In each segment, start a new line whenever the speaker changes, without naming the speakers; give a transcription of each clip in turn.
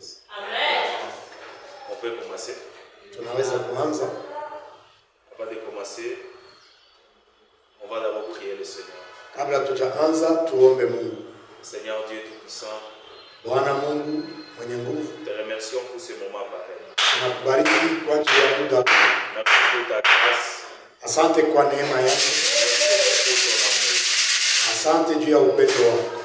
Jésus-Christ.
Amen.
On peut commencer.
Tunaweza kuanza.
Avant de commencer, on va d'abord prier le Seigneur.
Kabla tujaanza tuombe Mungu.
Seigneur Dieu Tout-Puissant,
Bwana Mungu mwenye nguvu,
te remercions pour ce moment pareil.
tunakubariki kwa ajili ya muda.
Merci pour ta grâce.
Asante kwa neema yako.
Merci pour ton amour.
Asante juu ya upendo wako.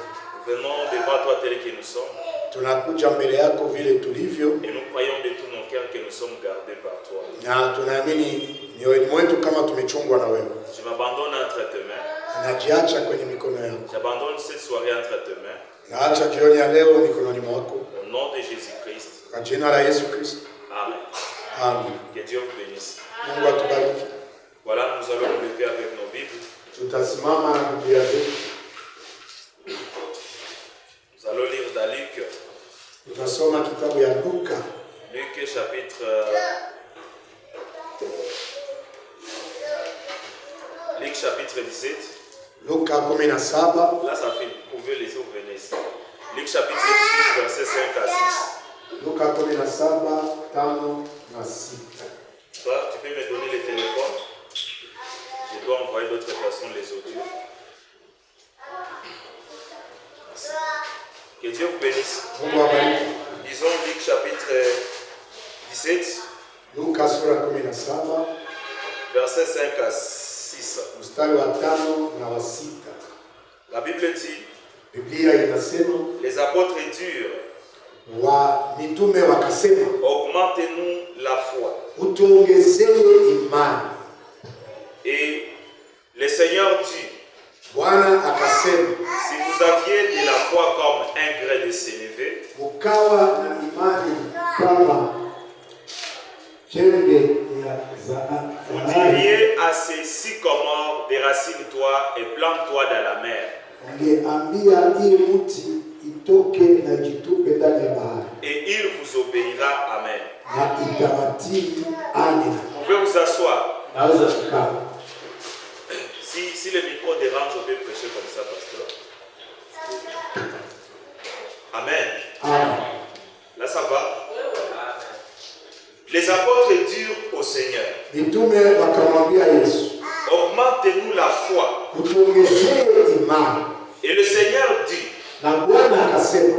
Nous venons devant toi tel que nous sommes
Tunakuja mbele yako vile tulivyo,
et nous croyons de tout nos cœurs que nous sommes gardés par toi.
na tunaamini mioyoni mwetu kama tumechungwa na wewe.
Je m'abandonne entre tes mains.
Najiacha kwenye mikono yako.
J'abandonne cette soirée entre tes mains.
Naacha jioni ya leo mikononi mwako.
Au nom de Jésus-Christ.
Kwa jina la Yesu Kristo.
Amen.
Amen.
Que Dieu vous bénisse.
Mungu atubariki.
Voilà, nous allons nous lever avec nos Bibles.
Tutasimama na Biblia zetu.
Nous allons lire dans Luc.
Tutasoma kitabu ya Luka.
Luc chapitre 17.
Luka 17.
Là, ça fait, vous pouvez les ouvrir ici. Luc chapitre 18, versets 5 à 6.
Luka 17, 5 na 6.
Toi, tu peux me donner les téléphones. Je dois envoyer d'autres personnes les audios. Merci. Que Dieu vous bénisse.
Mungu abariki.
Disons Luc chapitre 17,
Luka sura 17,
versets 5 à 6.
mstari wa 5 na wa 6.
La Bible dit,
Biblia inasema,
les apôtres dirent,
wa mitume wakasema,
augmentez-nous la foi.
utuongezee imani.
Et le Seigneur dit,
Bwana akasema,
si vous aviez de la foi comme un grès de sénévé,
ukawa na imani kama chembe ya
vous
zahabu,
diriez à ces sycomores, déracine-toi et plante-toi dans la mer.
ungeambia hii mti itoke na jitupe ndani ya bahari,
Et il vous obéira. Amen.
na itawatii. Amina.
Vous pouvez vous asseoir.
Naweza kukaa.
Si le micro dérange, je vais prêcher comme ça, pasteur. Amen.
Amen.
Là, ça va? Les apôtres dirent au Seigneur,
Mitume wakamwambia Yesu,
augmentez-nous la foi.
utuongezee imani.
Et le Seigneur dit,
Na Bwana akasema,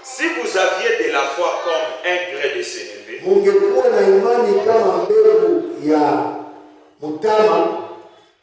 si vous aviez de la foi comme un grès de sénévé,
mungekuwa na imani kama mbegu ya mutama,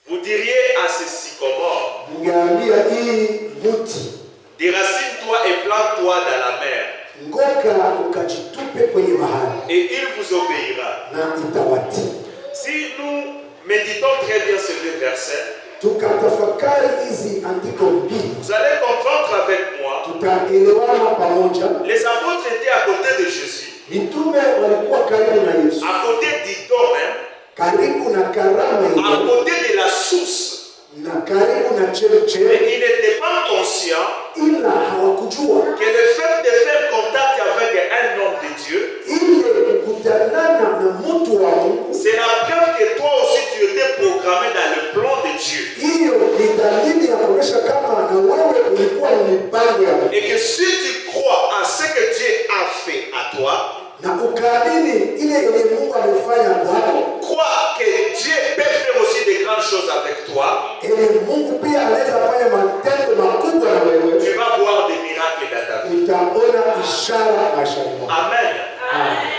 vous diriez à ces sycomores,
mungeambia hii mti
déracine-toi et plante-toi dans la mer,
ngoka ukajitupe kwenye bahari,
et il vous obéira.
na itawatii.
Si nous méditons très bien ces deux versets,
Tukatafakari hizi andiko mbili,
vous allez comprendre avec moi,
tutaelewana pamoja.
les apôtres étaient à côté de Jésus,
Mitume walikuwa karibu na Yesu,
à côté d'Idom même,
karibu na karama
à
hiyo,
côté de la source.
na karibu na
Mais
chemchemi,
ils n'étaient pas conscients
ila hawakujua
que le fait de faire contact avec un homme de Dieu,
ile kukutanana na mtu wa Mungu,
c'est la preuve que toi aussi tu étais programmé dans le plan de Dieu.
hiyo ni dalili ya kuonyesha kama na wewe ulikuwa ni mipango ya Mungu,
Et que si tu crois à ce que Dieu a fait à toi,
na ukaamini ile yenye Mungu amefanya kwako,
crois que Dieu peut faire aussi de grandes choses avec toi,
yenye Mungu pia anaweza fanya matendo makubwa na wewe,
tu vas voir des miracles dans ta vie.
utaona ishara maishani mwako.
Amen.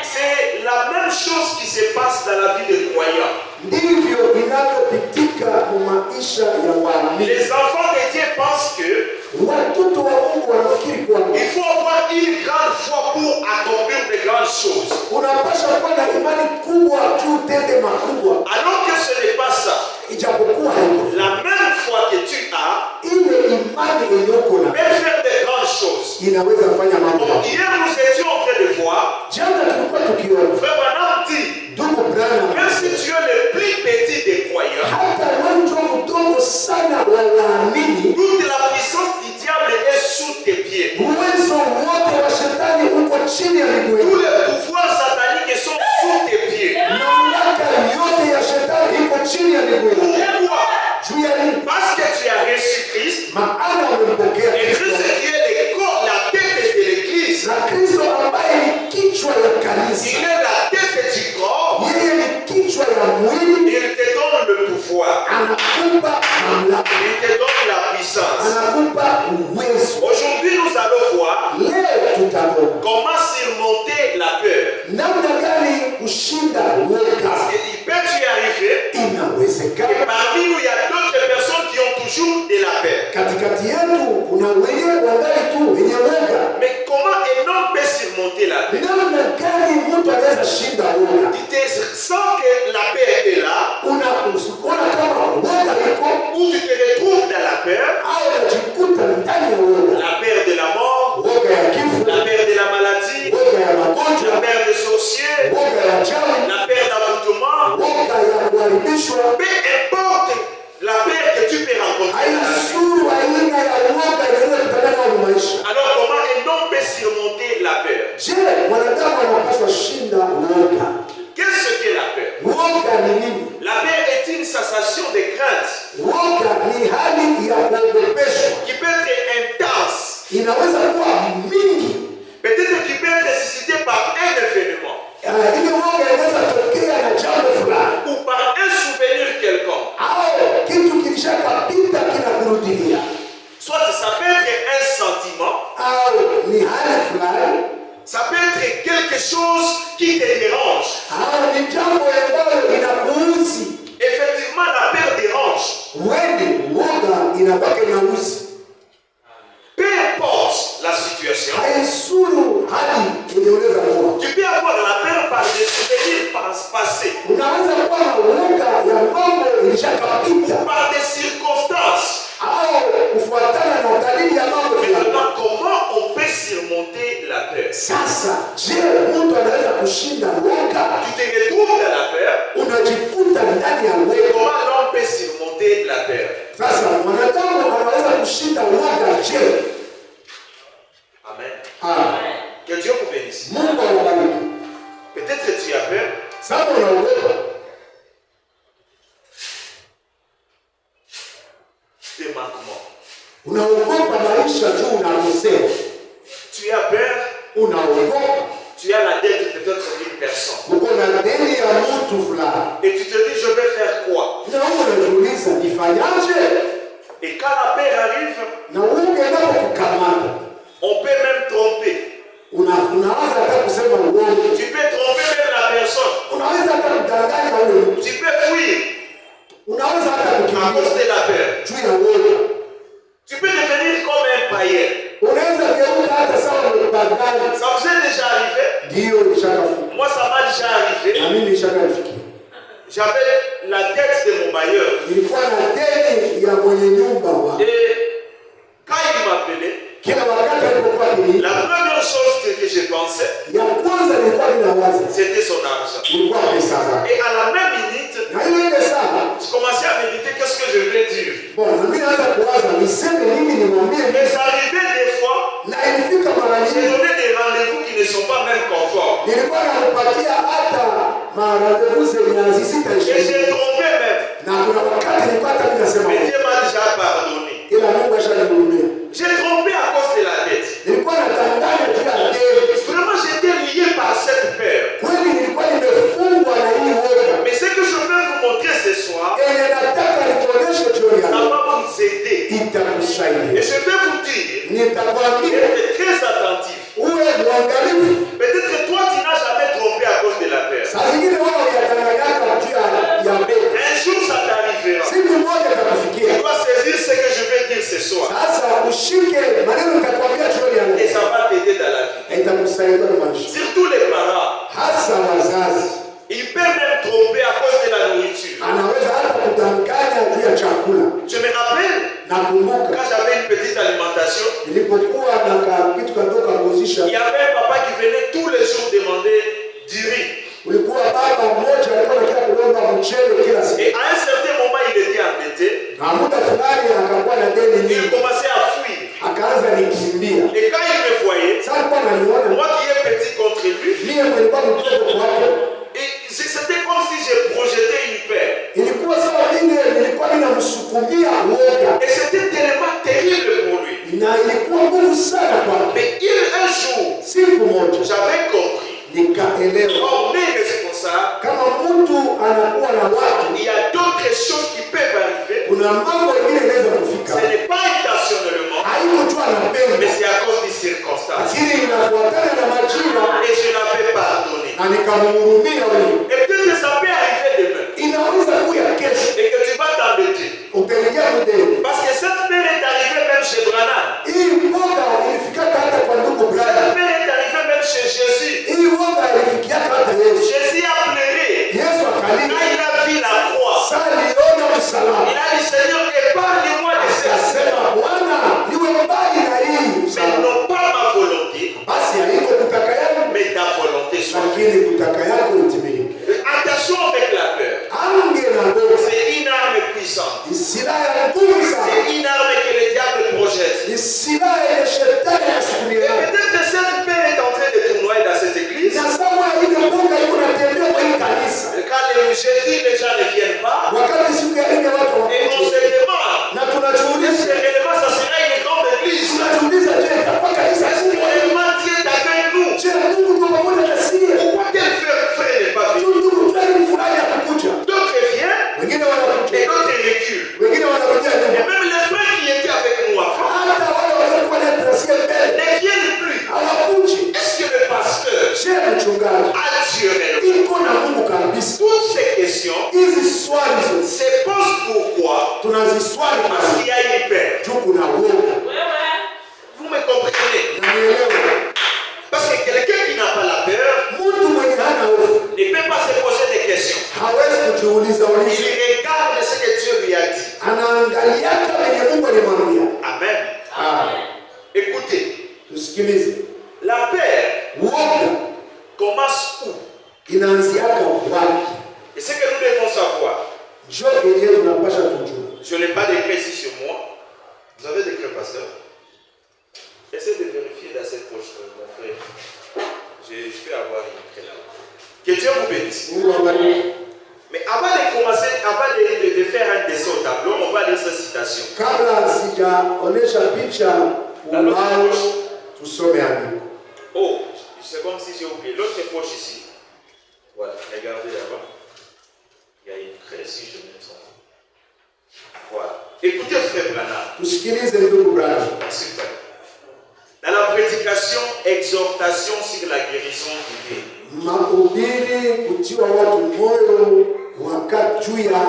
C'est la même chose qui se passe dans la vie des croyants.
Ndivyo inavyopitika mu maisha ya waamini.
Les enfants de Dieu pensent que
Watoto wa Mungu wanafikiri kwamba
il faut avoir une grande foi pour accomplir de grandes choses.
unapaswa kuwa na imani kubwa juu utende makubwa,
Alors que ce n'est pas ça.
ijapokuwa haiko.
La même foi que tu as
Ile imani iliyoko na
peut faire de grandes choses.
inaweza fanya mambo.
Bon, hier nous étions en train de voir,
Jana tulikuwa tukiona
Frère Branham dit,
ndugu Branham,
même si tu es le plus petit des croyants,
hata wenjo mdogo sana wa waamini,
toute la puissance du diable est sous tes pieds.
uwezo wote wa shetani uko chini ya miguu
Tous
yako.
les pouvoirs sataniques sont sous tes pieds.
Mamlaka yote ya shetani iko chini ya miguu yako.
Pourquoi?
Juu ya nini?
Parce que tu as reçu Christ,
Maana umempokea
et
Kristo,
Christ qui est le corps, la tête de l'église.
na Kristo ambaye ni kanisa.
Il est la tête du corps.
Yeye ni kichwa ya mwili,
Il te donne le pouvoir.
anakupa mamlaka,
Il te donne la puissance.
anakupa uwezo.
Aujourd'hui, nous allons voir
Leo tutaona
comment surmonter la peur.
namna gani kushinda woga.
Parce qu'il peut y arriver. Et
Inawezekana
parmi nous, il y a d'autres personnes qui ont toujours de la peur.
katikati yetu kuna wenyewe wangali tu wenye woga.
Mais comment un homme peut surmonter la peur?
Namna gani mtu anaweza shinda woga?
Tu te sens que la peur est là,
Unaona kama woga iko
ou tu te retrouves dans la peur,
au unajikuta ndani ya woga.
la peur de la mort,
Woga ya kifo,
la peur de la maladie,
woga ya
la
magonjwa,
peur des sorciers,
woga ya chawi,
la peur d'envoûtement.
woga ya kuharibishwa.
Peu importe la peur que tu peux rencontrer dans la vie.
Haisuru aina ya woga inayokutana nayo maisha.
Alors comment un homme peut surmonter la peur?
Je, mwanadamu anapaswa shinda woga?
Qu'est-ce qu'est la peur?
Woga ni nini?
La peur est une sensation de crainte
Woga ni hali ya kuogopeshwa,
qui peut être intense,
inaweza kuwa mingi.
peut-être qui peut être suscitée par un événement
Ile woga inaweza tokea na jambo fulani
ou par un souvenir quelconque.
au kitu kilishakapita kinakurudilia,
Soit ça peut être un sentiment,
au ni hali fulani,
ça peut être quelque chose qui te dérange.
au ni jambo ambalo inakuuzi.
Effectivement, la peur dérange.
Wewe woga inabaki na uzi.
Peu importe la situation,
Haisuru hali unaweza kuwa.
tu peux avoir la peur par des souvenirs passés,
Unaweza kuwa na woga ya mambo ilishakapita
par des circonstances.
au kufuatana na dalili ya mambo fulani.
Maintenant, comment on peut surmonter la peur?
Sasa, je, mtu anaweza kushinda woga?
Tu te retrouves dans la peur.
Unajikuta ndani ya
Et
woga.
comment l'homme peut surmonter la peur?
Sasa mwanadamu anaweza kushinda woga je?
Amen.
Amen.
Que Dieu vous bénisse.
Mungu awabariki.
Peut-être que tu as peur
Sasa unaogopa
des manquements.
unaogopa maisha juu unakosea.
Tu as peur,
Unaogopa
tu as la dette peut-être d'une personne.
uko na deni ya mtu fulani.
Et tu te dis, je vais faire quoi?
Na wewe unajiuliza nifanyaje?
Et quand la peur arrive,
Na woga inapokukamata
on peut même tromper.
unaanza hata kusema uongo.
Tu peux tromper même la personne.
Unaweza hata kudanganya ule mtu.
Tu peux fuir
Unaweza hata
à cause
kukimbia
de la peur.
juu ya woga.
Tu peux devenir comme un païen.
Unaweza geuka hata sawa mpagani.
Ça vous est déjà arrivé?
Ndio nishakafuka.
Moi, ça m'a déjà arrivé.
Na mimi nishakafikia.
J'avais la dette de mon bailleur.
Nilikuwa na deni ya mwenye nyumba wa.
Et quand il m'appelait,
Kila wakati alipokuwa akini,
la première chose que je pensais,
ya kwanza nilikuwa ninawaza
c'était son argent.
ilikuwa pesa zake.
Et à la même minute,
Na ile saa,
je commençais à méditer qu'est-ce que je vais dire.
bon, na mimi naanza kuwaza niseme nini nimwambie
Mais
Yesu.
ça arrivait des fois,
Na ilifika mara
j'ai
nyingi
donné des rendez-vous qui ne sont pas même conformes.
nilikuwa nakupatia hata marandevu zenye
Et
hazitaishi.
j'ai trompé même.
Na kuna wakati nilikuwa hata ninasema
Mais Dieu m'a déjà pardonné.
ila Mungu ashanihurumia.
J'ai trompé à cause de la dette.
Nilikuwa natanganya juu ya deni.
Vraiment, j'étais lié par cette peur.
Kweli nilikuwa nimefungwa na hii woga.
Mais ce que je vais vous montrer ce soir,
Yenye nataka nikuonyeshe jioni ya
ça
leo.
va vous aider. Et
Itakusaidia.
je vais vous dire,
Nitakwambia
être très attentif.
uwe mwangalifu.
Peut-être que toi, tu n'as jamais trompé à cause de la peur.
Saa zingine wao yatanganyaka juu ya bega.
Un jour, ça t'arrivera.
Siku moja
Tu
itakufikia.
dois saisir ce que je vais dire ce soir.
Sasa ushike maneno nitakwambia jioni ya
Et
leo.
ça va t'aider dans la vie.
Na itakusaidia kwa maisha.
Surtout les parents.
Hasa wazazi.
Ils peuvent même tromper à cause de la nourriture.
Anaweza hata kudanganya juu ya chakula.
Je me rappelle,
Nakumbuka
quand j'avais une petite alimentation,
nilipokuwa na kitu kadogo
il
kuzisha.
y avait un papa qui venait tous les jours demander du riz.
Ulikuwa baba mmoja alikuwa anakia kulomba mchele kila siku.
Et à un certain moment, il était endetté.
Na muda fulani akakuwa na deni
Il
nyingi.
commençait à fuir.
Akaanza nikimbia.
Et quand il me voyait,
Sasa alikuwa ananiona
moi qui ai petit contre lui,
mimi nilikuwa mtoto kwake.
et c'était comme si j'ai projeté une peur.
Ilikuwa sawa vile nilikuwa ninamsukumia woga.
Et c'était tellement terrible pour lui.
Na ilikuwa nguvu sana kwake.
Mais un jour,
Siku moja
j'avais compris
nikaelewa
On est responsable.
kama mtu anakuwa na watu,
Il y a d'autres choses qui peuvent arriver.
kuna mambo mengine yanaweza kufika,
Ce n'est pas intentionnellement,
haikujua
mais
anapenda,
c'est à cause des circonstances.
lakini inafuatana na majira,
Et je l'avais pardonné.
na nikamhurumia huyo.
Et peut-être que ça peut arriver demain.
Inaweza kuya kesho
Et que tu vas t'embêter.
utaingia mdeni.
Parce que cette peur est arrivée même chez Branham.
Hii mboga ilifikaka hata kwa ndugu
Cette
Branham.
peur est arrivée même chez Jésus.
Hii mboga ilifikiaka hata Yesu.
Jésus a pleuré.
Yesu
Quand
akalia,
il a vu la croix,
sasa aliona msalaba,
il a dit Seigneur, épargne-moi de cette
akasema Bwana, niwe mbali na hii
mais
msalaba,
non pas ma volonté,
basi haiko kutaka yangu,
mais ta volonté soit faite.
lakini kutaka yako itimilike.
Attention avec la peur.
Ange na mboga
C'est une arme puissante.
ni silaha ya nguvu sana,
C'est une arme que le diable projette.
ni silaha yenye shetani
Et
anasukulia.
peut-être que cette peur est en train de tournoyer dans cette église.
Na sawa ile mboga iko natembea kwa hii kanisa,
Quand les jeudis, les gens ne viennent pas.
wakati siku ya nne watu
Et on
wanakuja,
se demande,
na
est-ce
tunajiuliza,
que réellement ça sera une grande église?
tunajiuliza, je, itakuwa kanisa
Est-ce que
kubwa?
réellement Dieu est avec nous?
Je, Mungu yuko pamoja na sisi?
Pourquoi tel frère n'est pas venu?
Ndugu fulani fulani atakuja,
D'autres viennent
wengine
et
wanakuja,
d'autres reculent.
wengine wanakuja
Et
nyuma,
même les frères qui étaient avec nous avant
hata wale waliokuwa na trasia mbele
ne viennent plus.
hawakuji.
Est-ce que le pasteur
Je, mchungaji
a Dieu réellement?
iko na Mungu kabisa.
Toutes ces questions
Hizi swali zote
se posent pourquoi?
tunaziswali
Parce qu'il y a une peur.
juu kuna woga.
Vous me comprenez?
Nanielewa,
Parce que quelqu'un qui n'a pas la peur
mtu mwenye hana hofu
ne peut pas se poser des questions.
hawezi kujiuliza
Il
ulizo,
regarde ce que Dieu lui a dit.
anaangaliaka venye Mungu alimwambia.
Amen. Écoutez,
Tusikilize,
la peur
woga
commence où?
inaanziaka wapi?
Et ce que nous devons savoir,
Jo yenyewe tunapasha kujua.
je n'ai pas d'écrit ici sur moi. Vous avez d'écrit, pasteur? Essayez de vérifier dans cette poche, mon frère. Je peux avoir une écrit là. Que Dieu vous bénisse.
Mungu awabariki.
Mais avant de commencer, avant de faire un dessin au tableau, on va lire cette citation.
Kabla sijaonesha picha ubao, tusome andiko.
Oh, c'est comme si j'ai oublié. L'autre poche ici. Voilà, regardez là-bas. Il y a une craie si je me trompe. Voilà. Écoutez, frère Branham.
Tusikilize ndugu Branham.
Merci, frère. Dans la prédication, exhortation sur la guérison divine.
Mahubiri kutiwa watu moyo wakati juu ya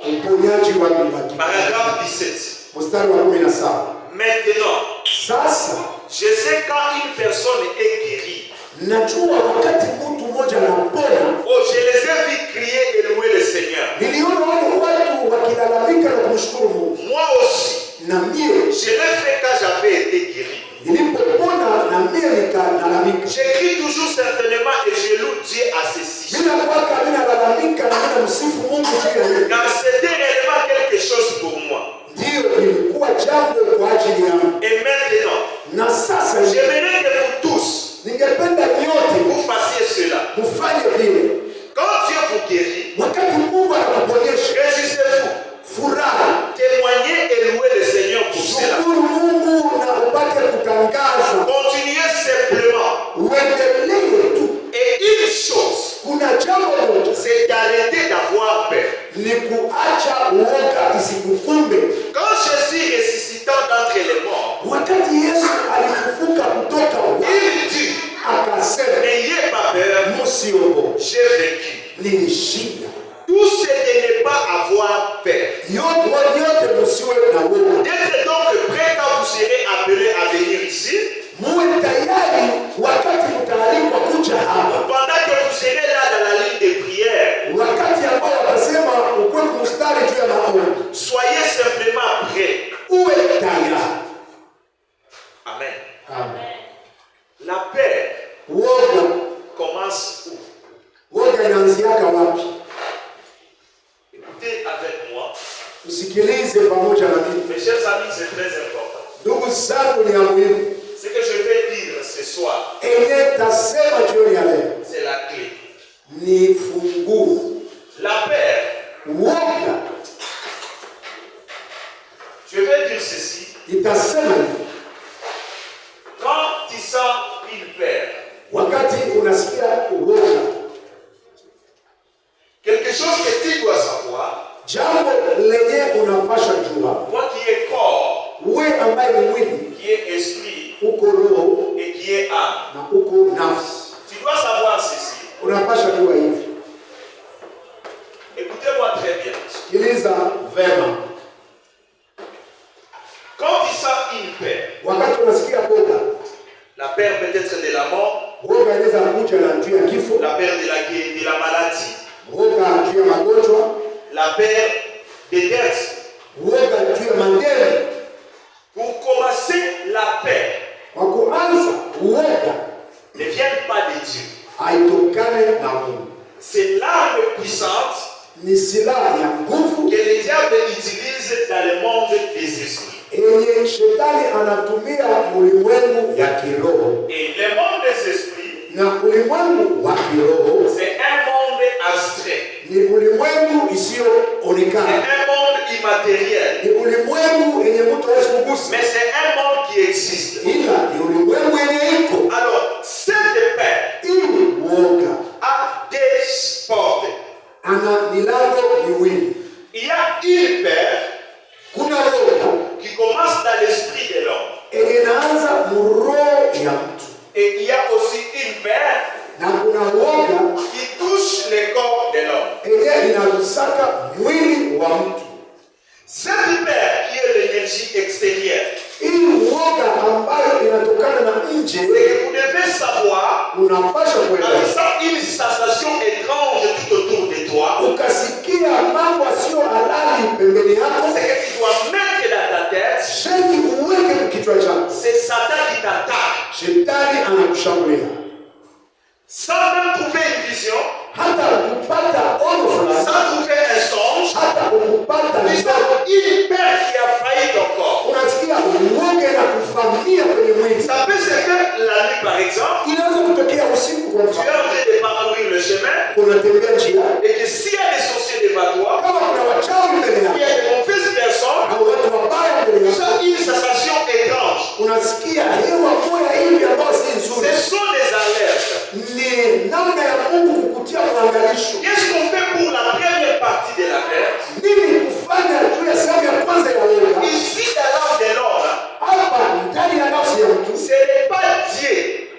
uponyaji wa kiroho.
Paragraphe 17.
Mstari wa 17.
Maintenant,
Sasa
je sais quand une personne est guérie.
najua wakati mtu mmoja anapona.
Oh, je les ai vus crier et louer le Seigneur.
Niliona wale watu wakilalamika na kumshukuru Mungu.
Moi aussi,
Na mie
je l'ai fait quand j'avais été guéri.
nilipopona na mie nikalalamika.
J'écris toujours certainement et je loue Dieu à ceci.
Bila kwaka mimi nalalamika na mimi namsifu Mungu juu ya hilo.
Car c'était réellement quelque chose pour moi.
Ndio ilikuwa jambo kwa ajili yangu.
Et maintenant,
Na sasa
j'aimerais que vous tous,
ningependa nyote
vous fassiez cela.
mfanye vile.
Quand Dieu vous guérit,
Wakati Mungu anakuponyesha,
réjouissez-vous,
furaha,
témoignez et louez le Seigneur pour cela.
shukuru Mungu na upate kutangaza.
Continuez simplement.
Uendelee tu.
Et une chose,
Kuna jambo moja
c'est d'arrêter d'avoir peur.
ni kuacha uoga isikukumbe.
Quand Jésus ressuscitant d'entre les morts,
Wakati Yesu alifufuka kutoka wafu,
il dit,
akasema,
n'ayez pas peur,
msiogope,
j'ai vécu.
nilishinda.
Tout ce de ne pas avoir peur.
Yote msiwe na woga.
D'être donc prêt quand vous serez appelé à venir ici.
Muwe tayari wakati mtaalikwa kuja hapa.
Pendant que vous serez là dans la ligne de prière,
Wakati ambao watasema ukwe kumstari juu ya maombi.
soyez simplement prêts.
Uwe tayari.
Amen.
Amen.
La peur
Woga,
commence où?
woga inaanziaka wapi?
Écoutez avec moi.
Usikilize pamoja na mimi.
Mes chers amis, c'est très important.
Ndugu zangu ni ya muhimu.
Ce que je vais dire ce soir,
Enye tasema jioni ya leo
c'est la clé.
ni funguo.
La peur,
Woga
je vais dire ceci.
itasema hivi.
Quand tu sens une peur,
Wakati unasikia uko nafsi.
Tu dois savoir ceci.
Unapasha kuwa hivi.
Écoutez-moi très bien.
Sikiliza vema.
Quand tu sens une peur,
Wakati unasikia boga,
la peur peut-être de la mort,
boga inaweza kuja na juu ya kifo,
la peur de la maladie,
boga juu ya magonjwa,
la peur des dettes.
boga juu ya madeni.
Pour commencer, la peur
Kwa kuanza, uoga
ne vient pas de Dieu.
haitokane na Mungu.
C'est l'arme puissante
Ni silaha ya nguvu
que le diable utilise dans le monde des esprits.
yenye shetani anatumia ulimwengu ya kiroho.
Et le monde des esprits,
Na ulimwengu wa kiroho
c'est un monde abstrait.
ni ulimwengu
C'est
isiyoonekana.
un monde immatériel.
Ni ulimwengu yenye mtu hawezi kugusa.
Mais c'est un monde qui existe.
Ila ni ulimwengu yenye iko.
Alors, cette peur
Hii uoga
a des portes.
ana milango miwili.
Il y a une peur
Kuna uoga
qui commence dans l'esprit de l'homme.
yenye inaanza muroho ya mtu.
Et il y a aussi une peur
Na kuna uoga
qui touche le corps de l'homme.
yenye inagusaka mwili wa mtu.
Cette peur qui est l'énergie extérieure,
Hii uoga ambayo inatokana na
c'est
nje,
que vous devez savoir,
unapasha
quand tu
kuelewa.
sens une sensation étrange tout autour de toi,
Ukasikia mambo sio halali pembeni yako,
c'est que tu dois mettre dans ta tête,
sheki uweke kichwa chako.
c'est Satan qui t'attaque.
Shetani anakushambulia.
Sans même trouver une vision,
Hata ukupata ono fulani,
sans trouver un songe,
hata ukupata
tu
ndoto,
sens une peur qui a failli ton corps.
unasikia uoga na kuvamia kwenye mwili.
Ça peut se faire la nuit par exemple,
Inaweza kutokea usiku kwa
tu es
mfano,
en train de parcourir le chemin,
unatembea njia,
et que s'il y a des sorciers devant toi,
kama kuna wachawi mbele
il y
yako
a de mauvaises personnes,
au watu wabaya mbele
tu
yako,
sens une sensation étrange.
unasikia hewa moya hivi ambayo si nzuri.
Ce sont des alertes.
Ni namna ya Mungu kukutia mwangalisho.
Qu'est-ce qu'on fait pour la première partie de la terre?
Nini kufanya juu ya sehemu ya kwanza ya uoga?
Ici, dans l'âme de l'homme,
Hapa ndani ya nafsi ya mtu
ce n'est pas Dieu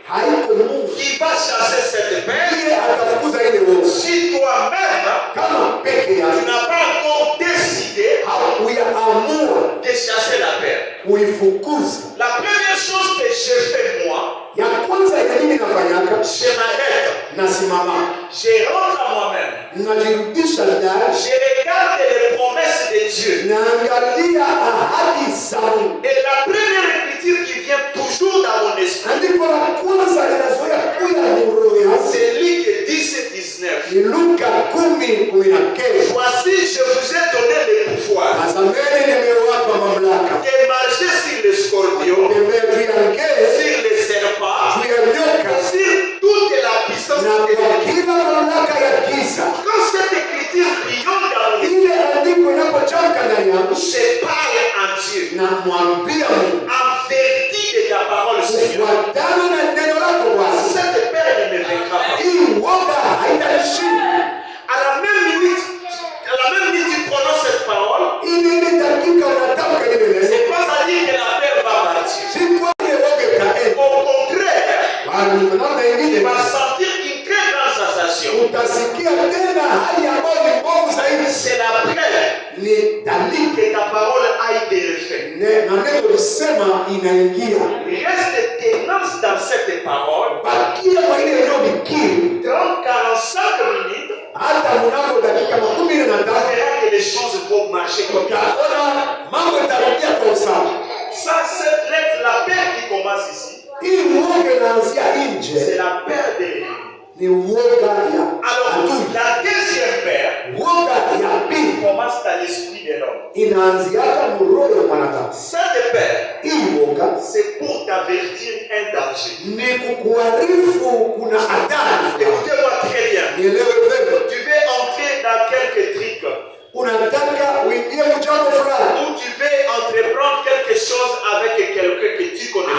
haiko Mungu
qui va chasser cette peur.
ndiye atafukuza ile uoga.
Si toi-même,
Kama peke
tu
yako
n'as pas encore décidé
hauyaamua
de chasser la peur.
kuifukuza,
La première chose que je fais moi,
ya kwanza ya mimi nafanyaka,
je m'arrête,
nasimama,
je rentre à moi-même,
najirudisha ndani,
je regarde les promesses de Dieu.
naangalia ahadi za Mungu.
Et la première écriture qui vient toujours dans mon esprit,
Andiko la kwanza linazoea kuya roho yangu
c'est Luc 10:19.
ni Luka 10:19.
Voici, je vous ai donné le pouvoir
Tazameni nimewapa mamlaka
de marcher sur les scorpions,
kutembea juu ya ngee,
sur les serpents,
juu ya nyoka
sur toute la puissance
na
de
kwa
l'ennemi.
kila mamlaka ya giza.
Quand cette écriture brillante dans mon esprit,
Ile andiko inapotamka ndani yangu,
je parle en Dieu,
na mwambia Mungu
en vertu de ta parole, Seigneur.
kufuatana na neno lako Bwana,
Cette peur ne me vaincra pas.
hii uoga haitanishinda.
À la même minute, tu prononces cette parole,
Ile dakika unatamka ile neno,
c'est pas à dire que la peur va partir.
si kwa ile uoga itaenda,
Au contraire,
bali namna
tu
ingine
vas sentir une très grande sensation.
utasikia tena hali ambayo ni nguvu zaidi.
C'est la preuve
Ni dalili
que ta parole aille de l'effet.
na neno lisema inaingia.
Reste tenance dans cette parole.
Bakia kwa ile neno bikiri
30-45 minutes,
hata mnamo dakika 15
tu verras que les choses vont marcher comme ça.
utaona mambo itarudia kwa usawa.
Ça, cette lettre, la peur qui commence ici,
Hii uoga inaanzia
c'est
nje,
la peur de l'ennemi.
ni uoga ya
Alors,
adui.
la deuxième peur
Uoga ya pili
commence dans l'esprit de l'homme.
inaanzia hata muroho ya mwanadamu.
Cette peur,
Hii uoga
c'est pour t'avertir un danger.
ni kukuarifu kuna hatari.
Écoutez-moi très bien.
Nielewe vema,
Tu veux entrer dans quelques trucs,
unataka uingie mjambo fulani
ou tu veux entreprendre quelque chose avec quelqu'un que tu connais,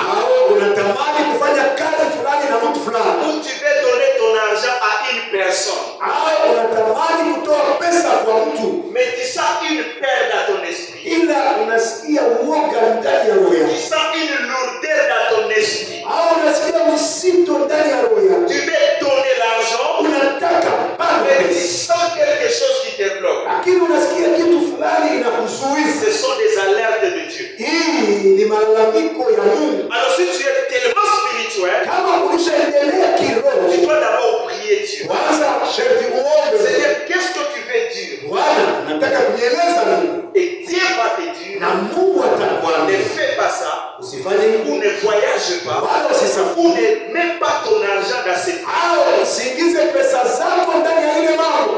au unatamani kufanya kazi fulani na mtu fulani
ou tu veux donner ton argent à une personne,
au unatamani kutoa pesa kwa mtu,
mais tu sens une peur dans ton esprit,
ila unasikia uoga ndani ya roho
tu
yako,
sens une lourdeur dans ton esprit,
au unasikia msito ndani ya roho yako.
Tu veux donner l'argent,
Unataka bado
mais tu
pesa.
sens quelque chose qui te bloque.
Lakini unasikia kitu fulani inakuzuiza.
Ce sont des alertes de Dieu.
Hii ni malalamiko ya Mungu.
Alors si tu es tellement spirituel,
Kama ulishaendelea
tu
kiroho,
dois d'abord prier Dieu.
kwanza sharti uombe.
Seigneur, qu'est-ce que tu veux dire?
Bwana, nataka kunieleza Mungu.
Et Dieu va te dire,
Na Mungu
ne
atakwambia.
fais pas ça,
Usifanye
ou
hivyo.
ne voyage pas,
Wala
ou
usisafiri.
ne mets pas ton argent dans cette.
Au usiingize pesa zako ndani ya ile mambo.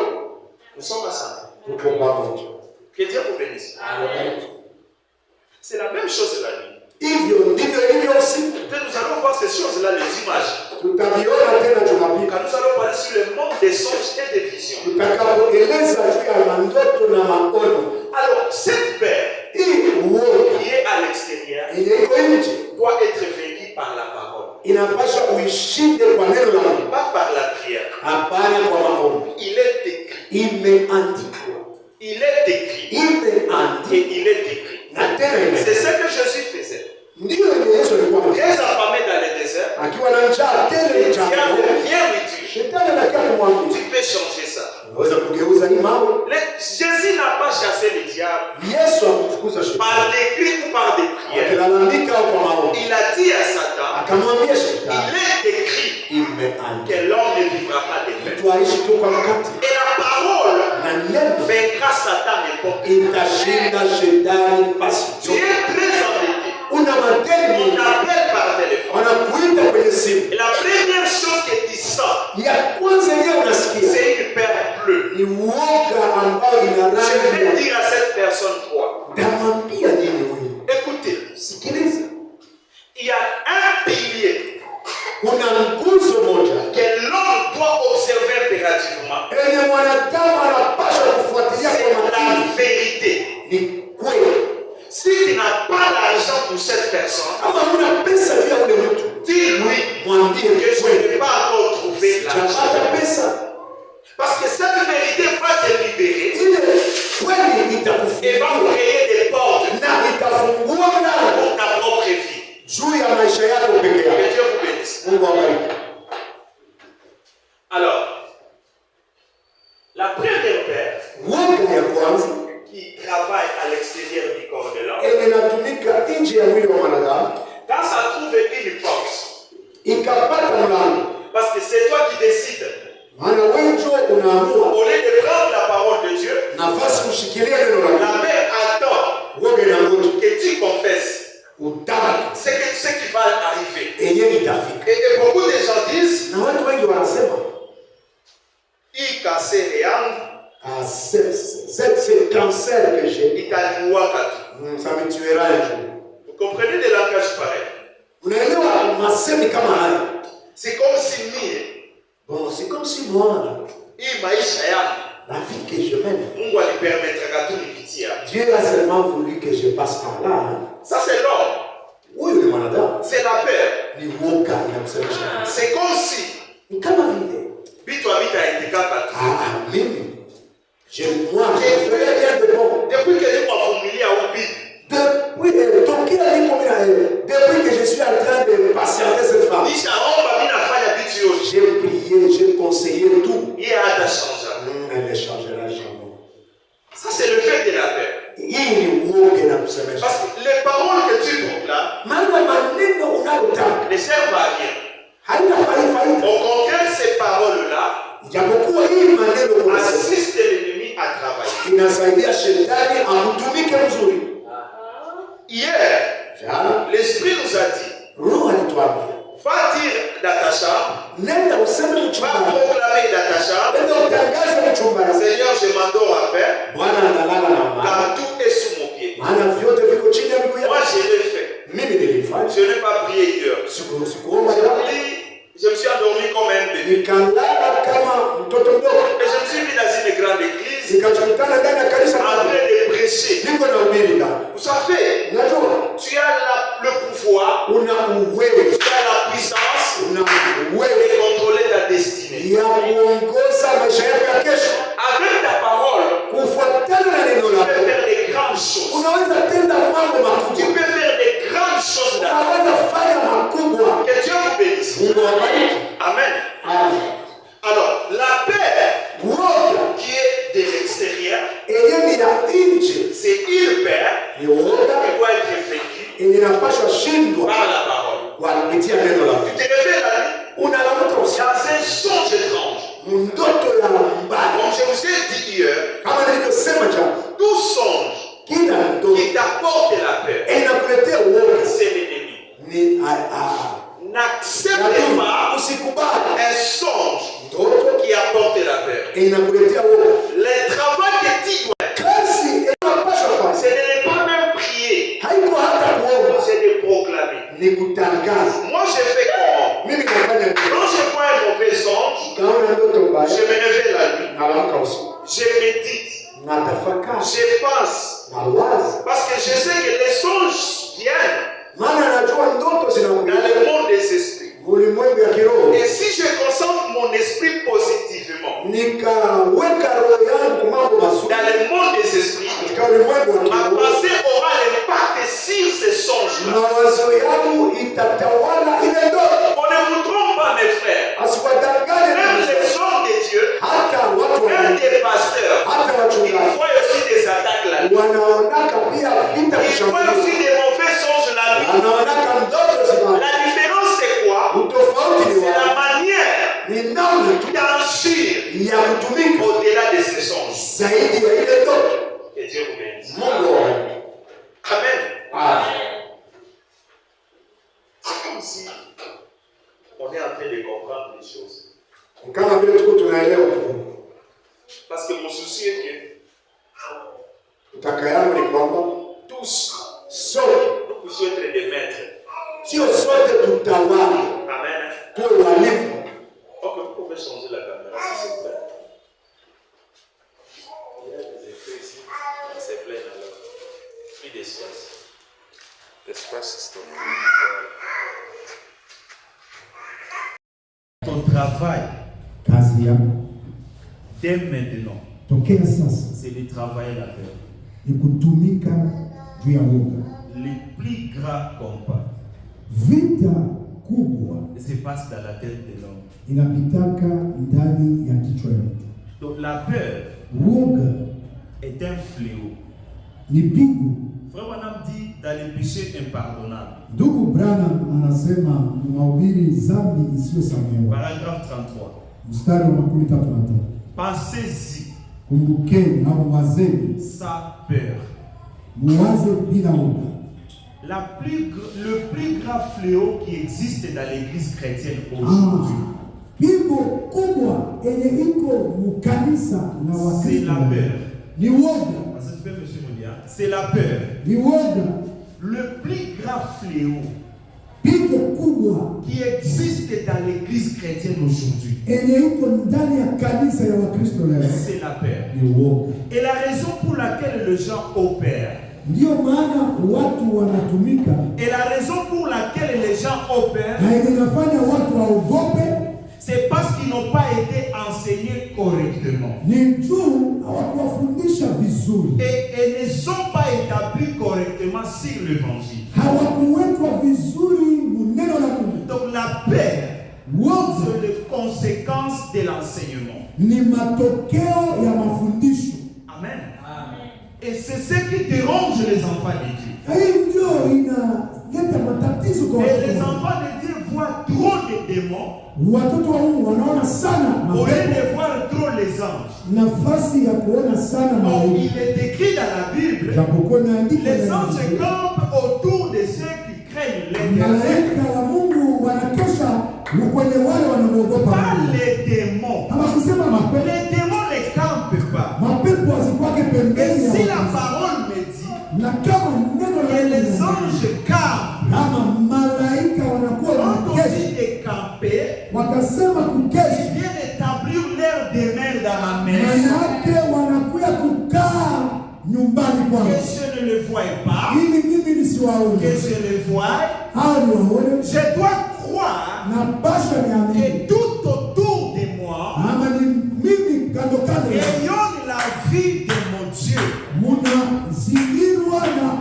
Nous sommes ensemble.
Tuko pamoja.
Que Dieu vous bénisse. C'est la même chose la nuit.
Hivyo ndivyo ilivyo usiku.
Peut-être nous allons voir ces choses-là, les images.
Tutaviona tena Jumapili.
Quand nous allons parler sur le monde des songes et des visions.
Tutakapoeleza juu ya mandoto na maono.
Alors, cette paix
Hii uoga
qui est à l'extérieur
yenye iko nje
doit être vaincue par la parole.
inapaswa uishinde kwa neno la Mungu,
Pas par la prière.
hapana kwa maombi.
Il est écrit.
Imeandikwa,
Il est écrit. Et
imeandikwa
il est écrit.
na tena
C'est
ime.
ce que Jésus faisait.
Ndiyo yenye Yesu alikuwa
Très affamé dans le désert.
akiwa na njaa tele
Le
njaa.
diable vient lui dire,
Shetani anakia kumwambia,
tu peux changer ça.
unaweza kugeuza hii mambo.
Jésus n'a pas chassé le diable
Yesu akumfukuza
par
shetani
des cris ou par des prières.
akilalamika au kwa maombi,
Il a dit à Satan,
akamwambia shetani,
il est écrit
imeandikwa
que l'homme ne vivra pas de pain.
mtu aishi tu kwa mkate,
Et la parole
na neno
vaincra Satan n'importe où.
itashinda shetani fasi
Tu
yote.
es très embêté.
Una madeni
On
mengi,
t'appelle par téléphone.
wanakuita kwenye simu.
Et la première chose que tu sens,
Ya kwanza yenyewe unasikia
c'est une peur bleue.
ni uoga ambao ina
Je vais
rangi.
dire à cette personne quoi?
Tamwambia nini huyu?
Écoutez,
Sikiliza,
il y a un pilier
kuna nguzo moja
que l'homme doit observer impérativement.
enye mwanadamu anapaswa kufuatilia
C'est
kwa
la
makini,
vérité.
ni kweli.
Si tu n'as pas l'argent pour cette personne,
Kama huna pesa juu ya ule mtu,
dis-lui
mwambie
que je
kweli,
n'ai pas encore trouvé l'argent.
sijapata pesa.
Parce que cette vérité va te libérer
Ile kweli
et va
itakufungua
créer des portes
na itafungua mlango
pour ta propre vie.
juu ya maisha yako peke
Que
yako.
Dieu vous bénisse.
Mungu awabariki.
Alors, la première paire
Woga ya kwanza
qui travaille à l'extérieur du corps de l'homme,
yenye inatumika nje ya mwili wa mwanadamu
quand ça trouve une porte,
ikapata mlango,
parce que c'est toi qui décides,
maana wewe ndio unaamua
au lieu de prendre la parole de Dieu,
nafasi kushikilia neno la
la
Mungu.
mère attend
Woga inangoja
que tu confesses
utamke
ce qui va arriver.
yenye itafika,
Et beaucoup de gens disent,
na watu wengi wanasema
il casse yangu,
c'est cancer que j'ai,
italiwaka.
ça me tuera un jour.
Vous comprenez des langages pareils?
Unaelewa masemi kama haya?
C'est comme si mie,
Bon, c'est comme si moi,
hii maisha yangu,
la vie que je mène,
Mungu alipermettra tu nipitia.
Dieu a seulement voulu que je passe par là. Hein.
Ça c'est l'homme,
Huyu ni mwanadamu,
c'est la peur.
ni woga inamsemesha.
C'est comme si
Ni kama vile
vitu havitaendekaka tu.
mimi moi je fais rien de bon.
Depuis que niko avumilia ubibi,
Depuis que je suis en train de patienter cette femme,
nishaomba mimi nafanya vitu yote,
j'ai prié, j'ai conseillé tout.
yeye hatachanja.
Elle ne changera jamais.
Ça c'est le fait de la peur.
Hii ni uoga inamsemesha.
Parce que les paroles que tu proclames
Maana maneno unayotamka
ne servent à rien.
haina faida.
Au contraire, ces paroles-là
Japokuwa hii maneno unasema
assistent l'ennemi à travailler.
inasaidia shetani akutumike mzuri.
Hier,
Jana
l'Esprit nous a dit,
Roho alituambia
va dire dans ta chambre,
nenda useme
va
mchumba,
proclamer dans ta chambre,
nenda utangaze mchumba,
Seigneur, je m'endors à paix,
Bwana analala na amani,
car tout est sous mon pied.
maana vyote viko chini ya miguu
Moi,
yako.
je l'ai fait.
Mimi nilifanya,
Je n'ai pas prié hier.
sikuomba
Je
ila
je me suis endormi comme un bébé.
nikalala kama mtoto mdogo,
Et je me suis mis dans une grande église
nikachukutana ndani ya kanisa
en train de prêcher.
niko na ubiri ndani.
Vous savez,
Unajua
tu as le pouvoir,
una uwezo,
tu as la puissance
una
de
uwezo
contrôler ta destinée.
ya kuongoza maisha yako ya kesho.
Avec ta parole,
Kufuatana na neno
tu peux
lako
faire des grandes choses.
unaweza tenda mambo
Tu
makubwa,
peux faire des grandes choses dans la vie.
unaweza fanya makubwa.
Que Dieu vous bénisse.
Mungu awabariki.
Amen.
Amen.
Alors, la peur
Uoga
qui est de l'extérieur,
yenye ya nje
c'est une peur
ni uoga
qui doit être vécue
yenye inapaswa shindwa
par la parole.
kupitia neno la
Tu
Mungu.
te réveilles la nuit,
Unalamuka
dans
usiku
un songe étrange.
ndoto ya mbali,
Comme je vous ai dit hier,
kama nilivyosema jana,
tout songe
kila ndoto
qui t'apporte la peur,
inakuletea uoga.
c'est l'ennemi.
Ni
N'acceptez pas
usikubali
un songe
ndoto
qui apporte la peur.
inakuletea uoga.
Le travail que tu dois,
Kazi inapaswa kufanya
ce n'est pas même prier,
haiko hata kuomba,
c'est de proclamer.
ni kutangaza.
Moi, je fais comment?
Mimi nafanya nini?
Quand je vois un mauvais songe,
Kaona ndoto
je
mbaya,
me réveille la nuit,
naamka usiku,
je médite,
natafakari,
je pense,
nawaza,
parce que je sais que les songes viennent
maana najua ndoto
dans
zinakuja
le monde des esprits.
ulimwengu ya kiroho.
Et si je concentre mon esprit positivement
Nikaweka roho yangu kwa mambo mazuri
dans le monde des esprits,
katika ulimwengu wa
ma
kiroho,
pensée aura l'impact sur ces songes-là.
mawazo yangu itatawala ile ndoto.
On ne vous trompe pas, mes frères.
Asiwadanganye
Même
kabisa.
les hommes de Dieu,
Hata watu
même
wa
des pasteurs,
hata
ils
wachungaji
voient aussi des attaques la nuit.
wanaonaka pia vita
Ils voient aussi
kushambulia,
des mauvais songes la nuit.
wanaonaka ndoto zibaya.
La différence, c'est quoi?
Utofauti ni
C'est la
wa
manière
ni namna tu
d'agir
ya kutumika
au-delà de ces songes.
zaidi ya ile ndoto.
Que Dieu vous bénisse.
Mungu awabariki.
Amen.
Amen.
C'est comme si on est en train de comprendre les choses.
Kama vile tuko tunaelewa,
Parce que mon souci est que
utaka yangu ni kwamba
tous,
sote,
nous puissions être des maîtres.
sio sote tutawala,
Amen.
tuwe walimu.
Ok, vous pouvez changer la caméra s'il vous plaît. Il y a des effets ici. C'est plein alors. Plus d'espace. L'espace est stocké.
Ton travail,
Kazi yako
dès maintenant,
tokea sasa
c'est de travailler la peur.
ni kutumika juu ya woga.
Les plus grands combats
Vita kubwa
se passent dans la tête de l'homme.
inapitaka ndani ya kichwa ya mtu.
Donc la peur
Woga
est un fléau.
ni pigo.
Frère Branham dit dans les péchés impardonnables,
Ndugu Branham anasema mahubiri dhambi isiyosamehewa,
paragraphe 33.
mstari wa 33.
Pensez-y
Kumbukeni au wazeni,
sans peur.
muwaze bila woga.
Le plus grand fléau qui existe dans l'église chrétienne aujourd'hui,
Pigo kubwa yenye iko mukanisa na
c'est la
Wakristo
peur.
ni woga,
Parce que tu peux, monsieur Monia, c'est la peur.
ni woga.
Le plus grand fléau
Pigo kubwa
qui existe dans l'église chrétienne aujourd'hui,
yenye iko ndani ya kanisa ya Wakristo leo
c'est la peur.
ni woga.
Et la raison pour laquelle les gens opèrent,
Ndio maana watu wanatumika
et la raison pour laquelle les gens opèrent,
na yenye inafanya watu waogope
c'est parce qu'ils n'ont pas été enseignés correctement.
ni juu hawakuwafundisha vizuri,
Et ne sont pas établis correctement sur l'évangile.
hawakuwekwa vizuri muneno la Mungu.
Donc la peur,
Woga
c'est les conséquences de l'enseignement.
ni matokeo ya mafundisho.
Amen. Et c'est ce qui dérange les enfants de Dieu.
Hii ndio inaleta matatizo kwa
Et les
watoto.
enfants de Dieu voient trop de démons
Watoto wa Mungu wanaona sana
au lieu
mapepo,
de voir trop les anges.
nafasi ya kuona sana
Or,
malaika.
il est écrit dans la Bible,
Japokuwa inaandikwa
les
ndani ya
anges
Biblia,
campent autour de ceux qui craignent l'Éternel,
malaika wa Mungu wanakesha kwenye wale wanaogopa
pas
Mungu.
les démons.
Hawakusema mapepo,
Les démons ne campent pas.
mapepo hazikwake
Et
pembeni
si
ya
la
Wakristo.
parole me dit
Na kama neno la
que
Mungu
les
linasema,
anges campent,
kama malaika wanakuwa
quand on
wanakesha,
dit de camper,
wakasema
ils
kukesha,
viennent établir leur demeure dans la
maana
maison.
yake wanakuya kukaa nyumbani
Que
kwangu
je ne le voie pas,
ili mimi
que
nisiwaone
je le voie,
hao niwaone.
je dois croire
Na basha niamini
que tout autour de moi
ama ni mimi kando kando
rayonne la vie de mon Dieu,
munazingirwa na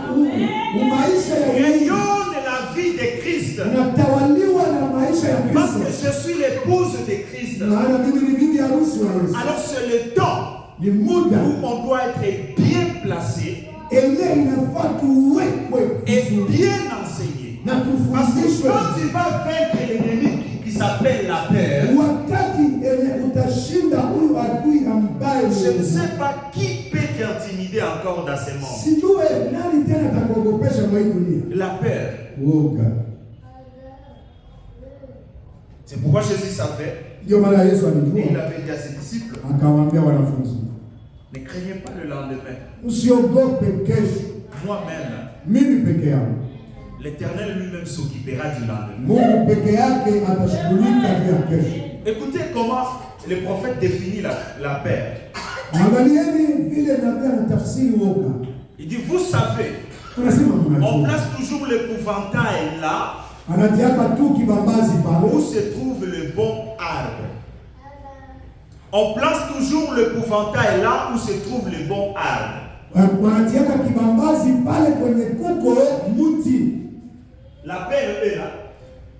maisha ya Mungu,
rayonne la vie de Christ.
unatawaliwa na maisha ya
Parce que
Kristo,
je suis l'époux
l'épouse de Christ.
maana mimi ni bibi harusi wa Yesu.
Alors c'est le temps
Ni muda
où on doit être bien placé
ile inafaa tuwekwe
et
vizuri
bien enseigné.
na
Parce que
tufundishwe.
quand tu vas vaincre l'ennemi qui s'appelle la peur,
Wakati enye utashinda huyu adui ambaye
je ne sais pas qui peut t'intimider encore dans ce monde.
sijue nani tena atakuogopesha kwa hii dunia.
La peur.
Woga.
C'est pourquoi Jésus savait
Ndio maana Yesu
et il
alijua
avait dit à ses disciples,
akawaambia wanafunzi,
ne craignez pas le lendemain.
msiogope kesho,
Moi-même,
mimi peke yangu.
l'Éternel lui-même s'occupera du lendemain.
Mungu peke yake atashughulika juu ya kesho.
Écoutez comment le prophète définit la peur.
Angalieni vile nabii anatafsiri woga.
Il dit, vous savez,
Anasema
on
mnajua.
place toujours l'épouvantail là
Anatiaka tu kibambazi
où
pale
se trouve le bon arbre. On place toujours l'épouvantail là où se trouve le bon arbre.
wanatiaka kibambazi pale kwenye kuko muti.
La peur est là.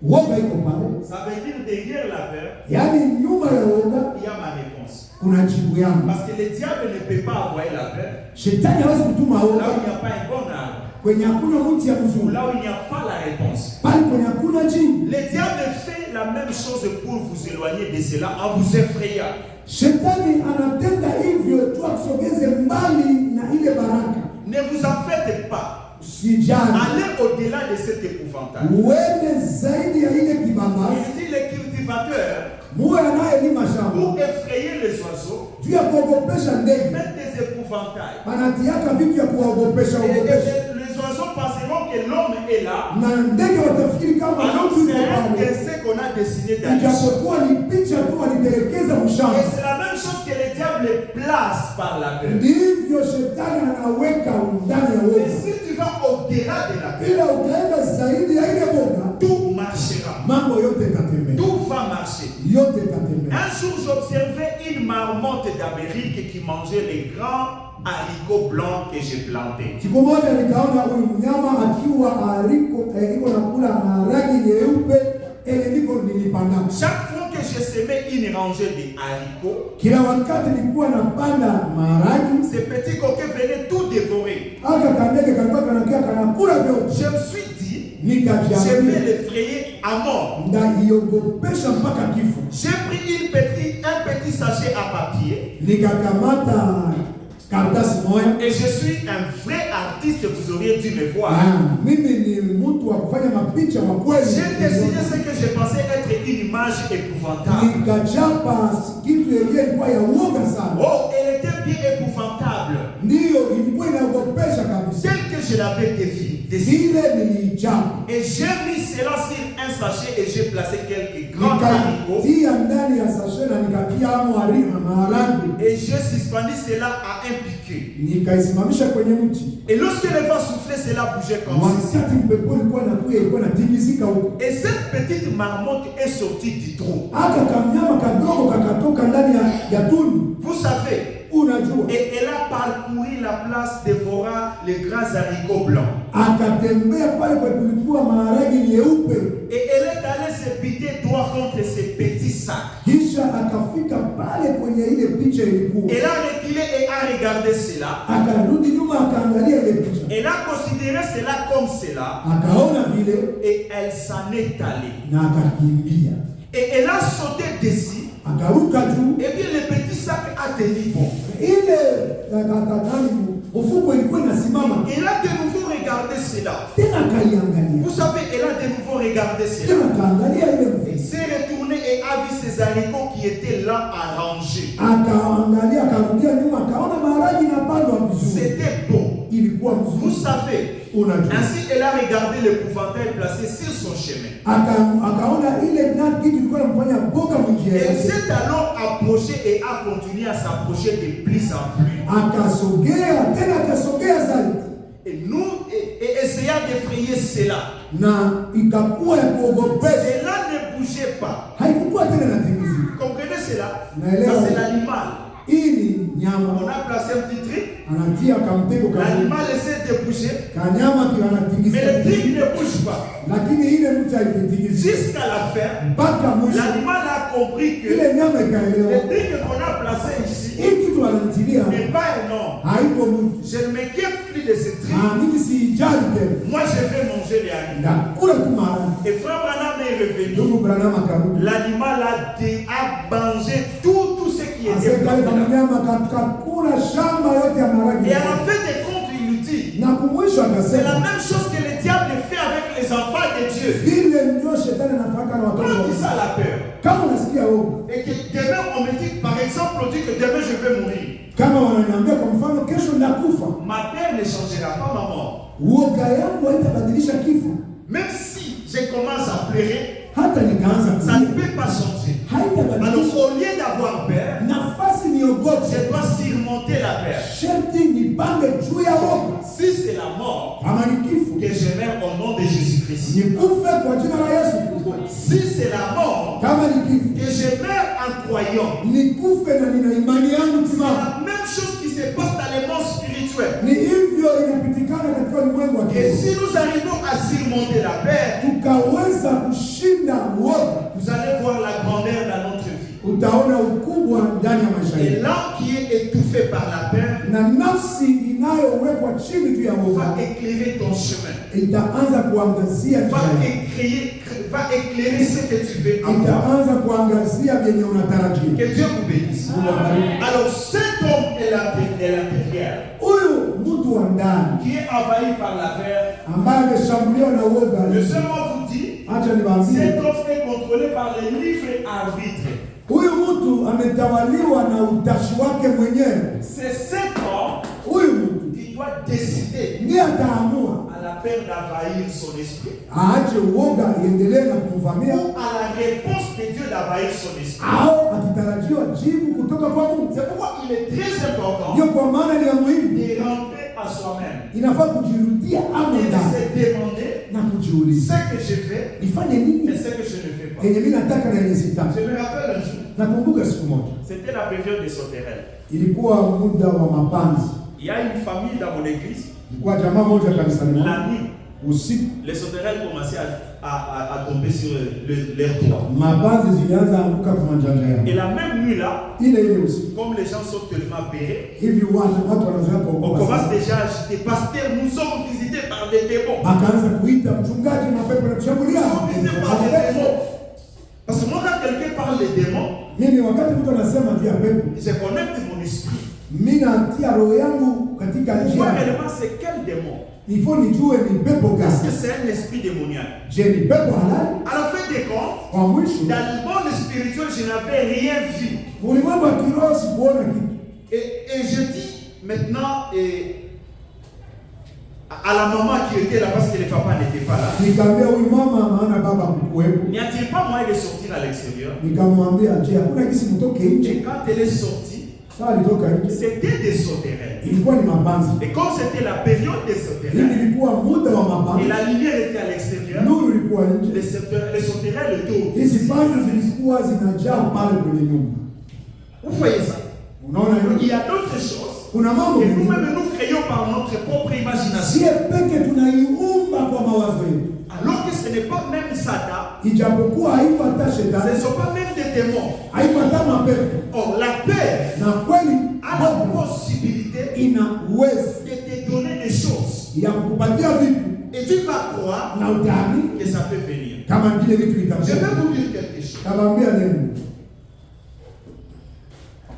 Woga iko pale.
Ça veut dire derrière la peur,
Yaani nyuma ya woga
il y a ma réponse.
kuna jibu yangu.
Parce que le diable ne peut pas envoyer la peur
Shetani hawezi kutuma
là où
woga
il n'y a pas un bon arbre,
kwenye hakuna muti ya
ou
mzuri.
là où il n'y a pas la réponse.
Pale kwenye hakuna jibu.
Le diable fait la même chose pour vous éloigner de cela en vous effrayant.
Shetani anatenda hivyo tu akusogeze mbali na ile baraka.
Ne vous en faites pas.
Sijali.
Allez au-delà de cet épouvantail.
Uende zaidi ya ile kibambazi.
Il dit les cultivateurs,
Muwe anayelima shamba.
pour effrayer les oiseaux,
Juu ya kuogopesha ndege.
mettent des épouvantails.
Wanatiaka vitu ya kuwaogopesha
Et
ogopesha.
les oiseaux penseront que l'homme est là,
Na ndege watafikiri kama
alors
mtu
c'est
yuko
un
pale.
dessin qu'on a dessiné dans le champ.
Ijapokuwa ni picha tu walitelekeza
Et
mshamba.
c'est la même chose que le diable place par la peur.
Ndivyo shetani anaweka ndani ya
Et
woga.
si tu vas au-delà de la peur,
Ila utaenda zaidi ya ile woga,
tout marchera.
mambo yote yatatembea.
Tout va marcher.
Yote yatatembea.
Un jour, j'observais une marmotte d'Amérique qui mangeait les grands haricots blancs que j'ai plantés.
Siku moja nikaona huyu mnyama akiwa iko nakula maharagi nyeupe niko nilipanda.
Chaque fois que je semais une rangée de haricots,
Kila wakati nilikuwa napanda maharagi,
ces petits coquets venaient tout dévorer.
aka kandege kalikuwa kanakia kanakula vyote.
Je me suis dit, je
Nikajiambia
vais l'effrayer à mort.
ndaiogopesha mpaka kifo.
J'ai pris un petit sachet à papier
Nikakamata karatasi moja.
et je suis un vrai artiste, vous auriez dû me voir.
Mimi ni mtu wa kufanya mapicha wa kweli.
J'ai dessiné ce que je pensais être une image épouvantable.
Nikachapa kitu yenyewe ilikuwa ya uoga sana.
Oh, elle était bien épouvantable.
Ndiyo ilikuwa inaogopesha kabisa.
Tel que je l'avais dessiné.
Zile niliichapa.
Et j'ai mis cela sur un sachet et j'ai placé quelques grands haricots.
Nikaitia ndani ya sashe na nikatia amo maharagi.
Et j'ai suspendu cela à un piquet.
Nikaisimamisha kwenye mti.
Et lorsque le vent soufflait, cela bougeait comme ça.
Wakati mpepo ilikuwa inakuja ilikuwa inatingizika huko.
Et cette petite marmotte est sortie du trou.
Aka kamnyama kadogo kakatoka ndani ya tundu.
Vous savez,
Unajua.
et elle a parcouru la place, dévorant les grands haricots blancs.
Akatembea pale kwa kulikuwa maharagi nyeupe.
Et elle est allée se piquer droit contre ces petits sacs.
Kisha akafika pale kwenye ile picha ilikuwa.
Elle a reculé et a regardé cela.
Akarudi nyuma akaangalia ile picha.
Elle a considéré cela comme cela.
Akaona vile
Et elle s'en est allée.
na akakimbia.
Et elle a sauté dessus.
Akaruka juu.
Et bien le petit sac a tenu bon.
Ile ufuko ilikuwa inasimama.
Elle a de nouveau regardé cela.
Tena akaiangalia.
Vous savez, elle a de nouveau regardé cela.
Tena akaangalia ile
Elle
mfuko.
s'est retournée et a vu ses haricots qui étaient là à ranger.
Akaangalia akarudia nyuma akaona maharagi inapandwa vizuri.
C'était bon.
Ilikuwa
Vous
mzuri.
savez,
Unajua.
ainsi elle a regardé l'épouvantail placé sur son chemin.
Akaona ile nani kitu ilikuwa inamfanya boga mjia.
Elle s'est alors approchée et a continué à s'approcher de plus en plus.
Akasogea tena akasogea zaidi.
Et nous, et essaya d'effrayer cela.
Na ikakuwa ya kuogopesha.
Cela ne bougeait pas.
Haikukuwa tena na tingizi.
Vous comprenez cela?
Naelewa.
Ça c'est l'animal.
Hii ni nyama. nyama,
on a placé un petit truc,
anatia kampeko karibu,
l'animal essaie de bouger,
kanyama
mais
kanatingisa,
le truc ne bouge pas.
lakini ile mtu haitingisi.
Jusqu'à la fin,
Mpaka mwisho
l'animal a compris que
ile nyama
le
ikaelewa
truc qu'on a placé ici
hii kitu wananitilia
n'est pas énorme.
haiko mtu.
Je ne m'inquiète plus de ce truc.
Mimi sijali tena,
Moi, je vais manger les animaux.
nakula tu mara.
Et frère Branham est revenu.
Ndugu Branham akarudi,
L'animal a mangé tout ce qui était
asekale
planté là.
kanyama kakula shamba yote ya maragi,
Et à la fin des comptes, il nous dit,
na kumwisho
c'est la
akasema
même chose que le diable fait avec les enfants de Dieu.
vile ndio shetani anafanya na watoto
Quand
wa
tu
Mungu.
ça la peur,
Kama unasikia woga,
et que demain on me dit, par exemple, on dit que demain je vais mourir.
kama wananiambia kwa mfano kesho ndakufa,
Ma peur ne changera pas ma mort.
uoga yangu haitabadilisha kifo.
Même si je commence à pleurer,
Hata nikaanza
ça ne
kulia,
peut pas changer. Alors
haitabadilisha.
au lieu d'avoir peur,
Nafasi niogope,
je dois surmonter la peur.
sherti nipange juu ya woga.
Si c'est la mort,
Kama ni kifo,
que je meurs au nom de Jésus-Christ.
nikufe kwa jina la Yesu Kristo.
Si c'est la mort,
Kama ni kifo,
que je meurs en croyant.
nikufe na nina imani yangu
C'est
timamu.
la même chose qui se passe dans les mondes spirituels.
Ni hivyo inapitikana katika ulimwengu wa
Et
kiroho.
si nous arrivons à surmonter la peur,
Tukaweza kushinda woga,
vous allez voir la grandeur dans notre vie.
utaona ukubwa ndani ya maisha
Et
yetu.
l'âme qui est étouffée par la peur
Na nafsi inayowekwa chini juu ya woga
va éclairer ton chemin.
itaanza kuangazia njia yako.
Va éclairer ce que tu veux avoir.
Itaanza kuangazia vyenye unatarajia.
Que Dieu vous bénisse. Alors cet homme est l'intérieur,
Huyu mtu wa ndani
qui est envahi par la peur.
ambaye ameshambuliwa na woga,
Le seulement vous dit,
acha niwaambie,
cet homme est contrôlé par le libre arbitre.
huyu mtu ametawaliwa na utashi wake mwenyewe.
C'est cet homme
Huyu mtu
qui doit décider
ndiye ataamua
à la peur d'envahir son esprit
aache uoga iendelee na kumvamia
ou à la réponse de Dieu d'envahir son esprit.
au akitarajiwa jibu kutoka kwa Mungu.
C'est pourquoi il est très important
Ndio kwa maana ni ya muhimu,
de rentrer à soi-même
inafaa kujirudia amo
et de
ndani
se demander
na kujiuliza,
ce que je fais
nifanye
et
nini
ce que je ne fais pas.
yenye mimi nataka na yenye sitaki.
Je me rappelle un jour,
Nakumbuka siku moja
c'était la période des sauterelles.
ilikuwa muda wa mapanzi,
Il y a une famille dans mon église,
ilikuwa jamaa moja kanisani mwangu.
la nuit,
Usiku
les sauterelles commençaient à tomber sur leur toit.
mapanzi zilianza anguka kwa manjanja yao.
Et la même nuit là,
Ile usiku
comme les gens sont tellement aberrés,
hivi watu wanazoea
on
kuogopa
commence
sana.
déjà à agiter. Pasteur, nous sommes visités par des démons.
Akaanza kuita mchungaji, mapepo
Nous
yanatushambulia.
sommes visités par des démons. Parce que moi, quand quelqu'un parle des démons,
Mimi wakati mtu anasema juu ya pepo,
je connecte mon esprit.
mimi natia roho yangu katika
Moi,
njia.
réellement, c'est quel démon?
Il faut nijue ni pepo
Est-ce que
gani.
c'est un esprit démoniaque?
Je ni pepo halali?
À la fin des comptes,
Kwa mwisho
dans le monde spirituel, je n'avais rien vu.
ulimwengu wa kiroho sikuona kitu.
Et je dis maintenant à la maman qui était là parce que le papa n'était pas là.
Nikamwambia huyu mama, maana baba mkuwepo.
N'y a-t-il pas moyen de sortir à l'extérieur?
Nikamwambia je, hakuna kisi mtoke
Et
nje.
quand elle est sortie,
Sasa alitoka nje,
c'était des sauterelles.
ilikuwa ni mapanzi.
Et comme c'était la période des
Hili
sauterelles,
ilikuwa muda wa
et
mapanzi,
la lumière était à l'extérieur,
nuru ilikuwa nje.
les sauterelles étaient au
Hizi panzi zilikuwa zinajaa pale kwenye nyumba.
Vous voyez ça?
Unaona
Il
hiyo?
y a d'autres choses
Kuna mambo
que
mengine
nous-mêmes nous créons par notre propre imagination.
sie peke tunaiumba kwa mawazo yetu,
Alors que ce n'est pas même Satan,
ijapokuwa haiko hata
ce ne
shetani,
sont pas même des démons.
haiko hata mapepo.
Or, la peur
Na kweli
a la
Mungu
possibilité
ina uwezo
de te donner des choses.
ya kukupatia vitu
Et tu vas croire
na utaamini
que ça peut venir.
kama vile vitu
Je vais
vitakuja.
vous dire quelque chose.
Nawaambia neno,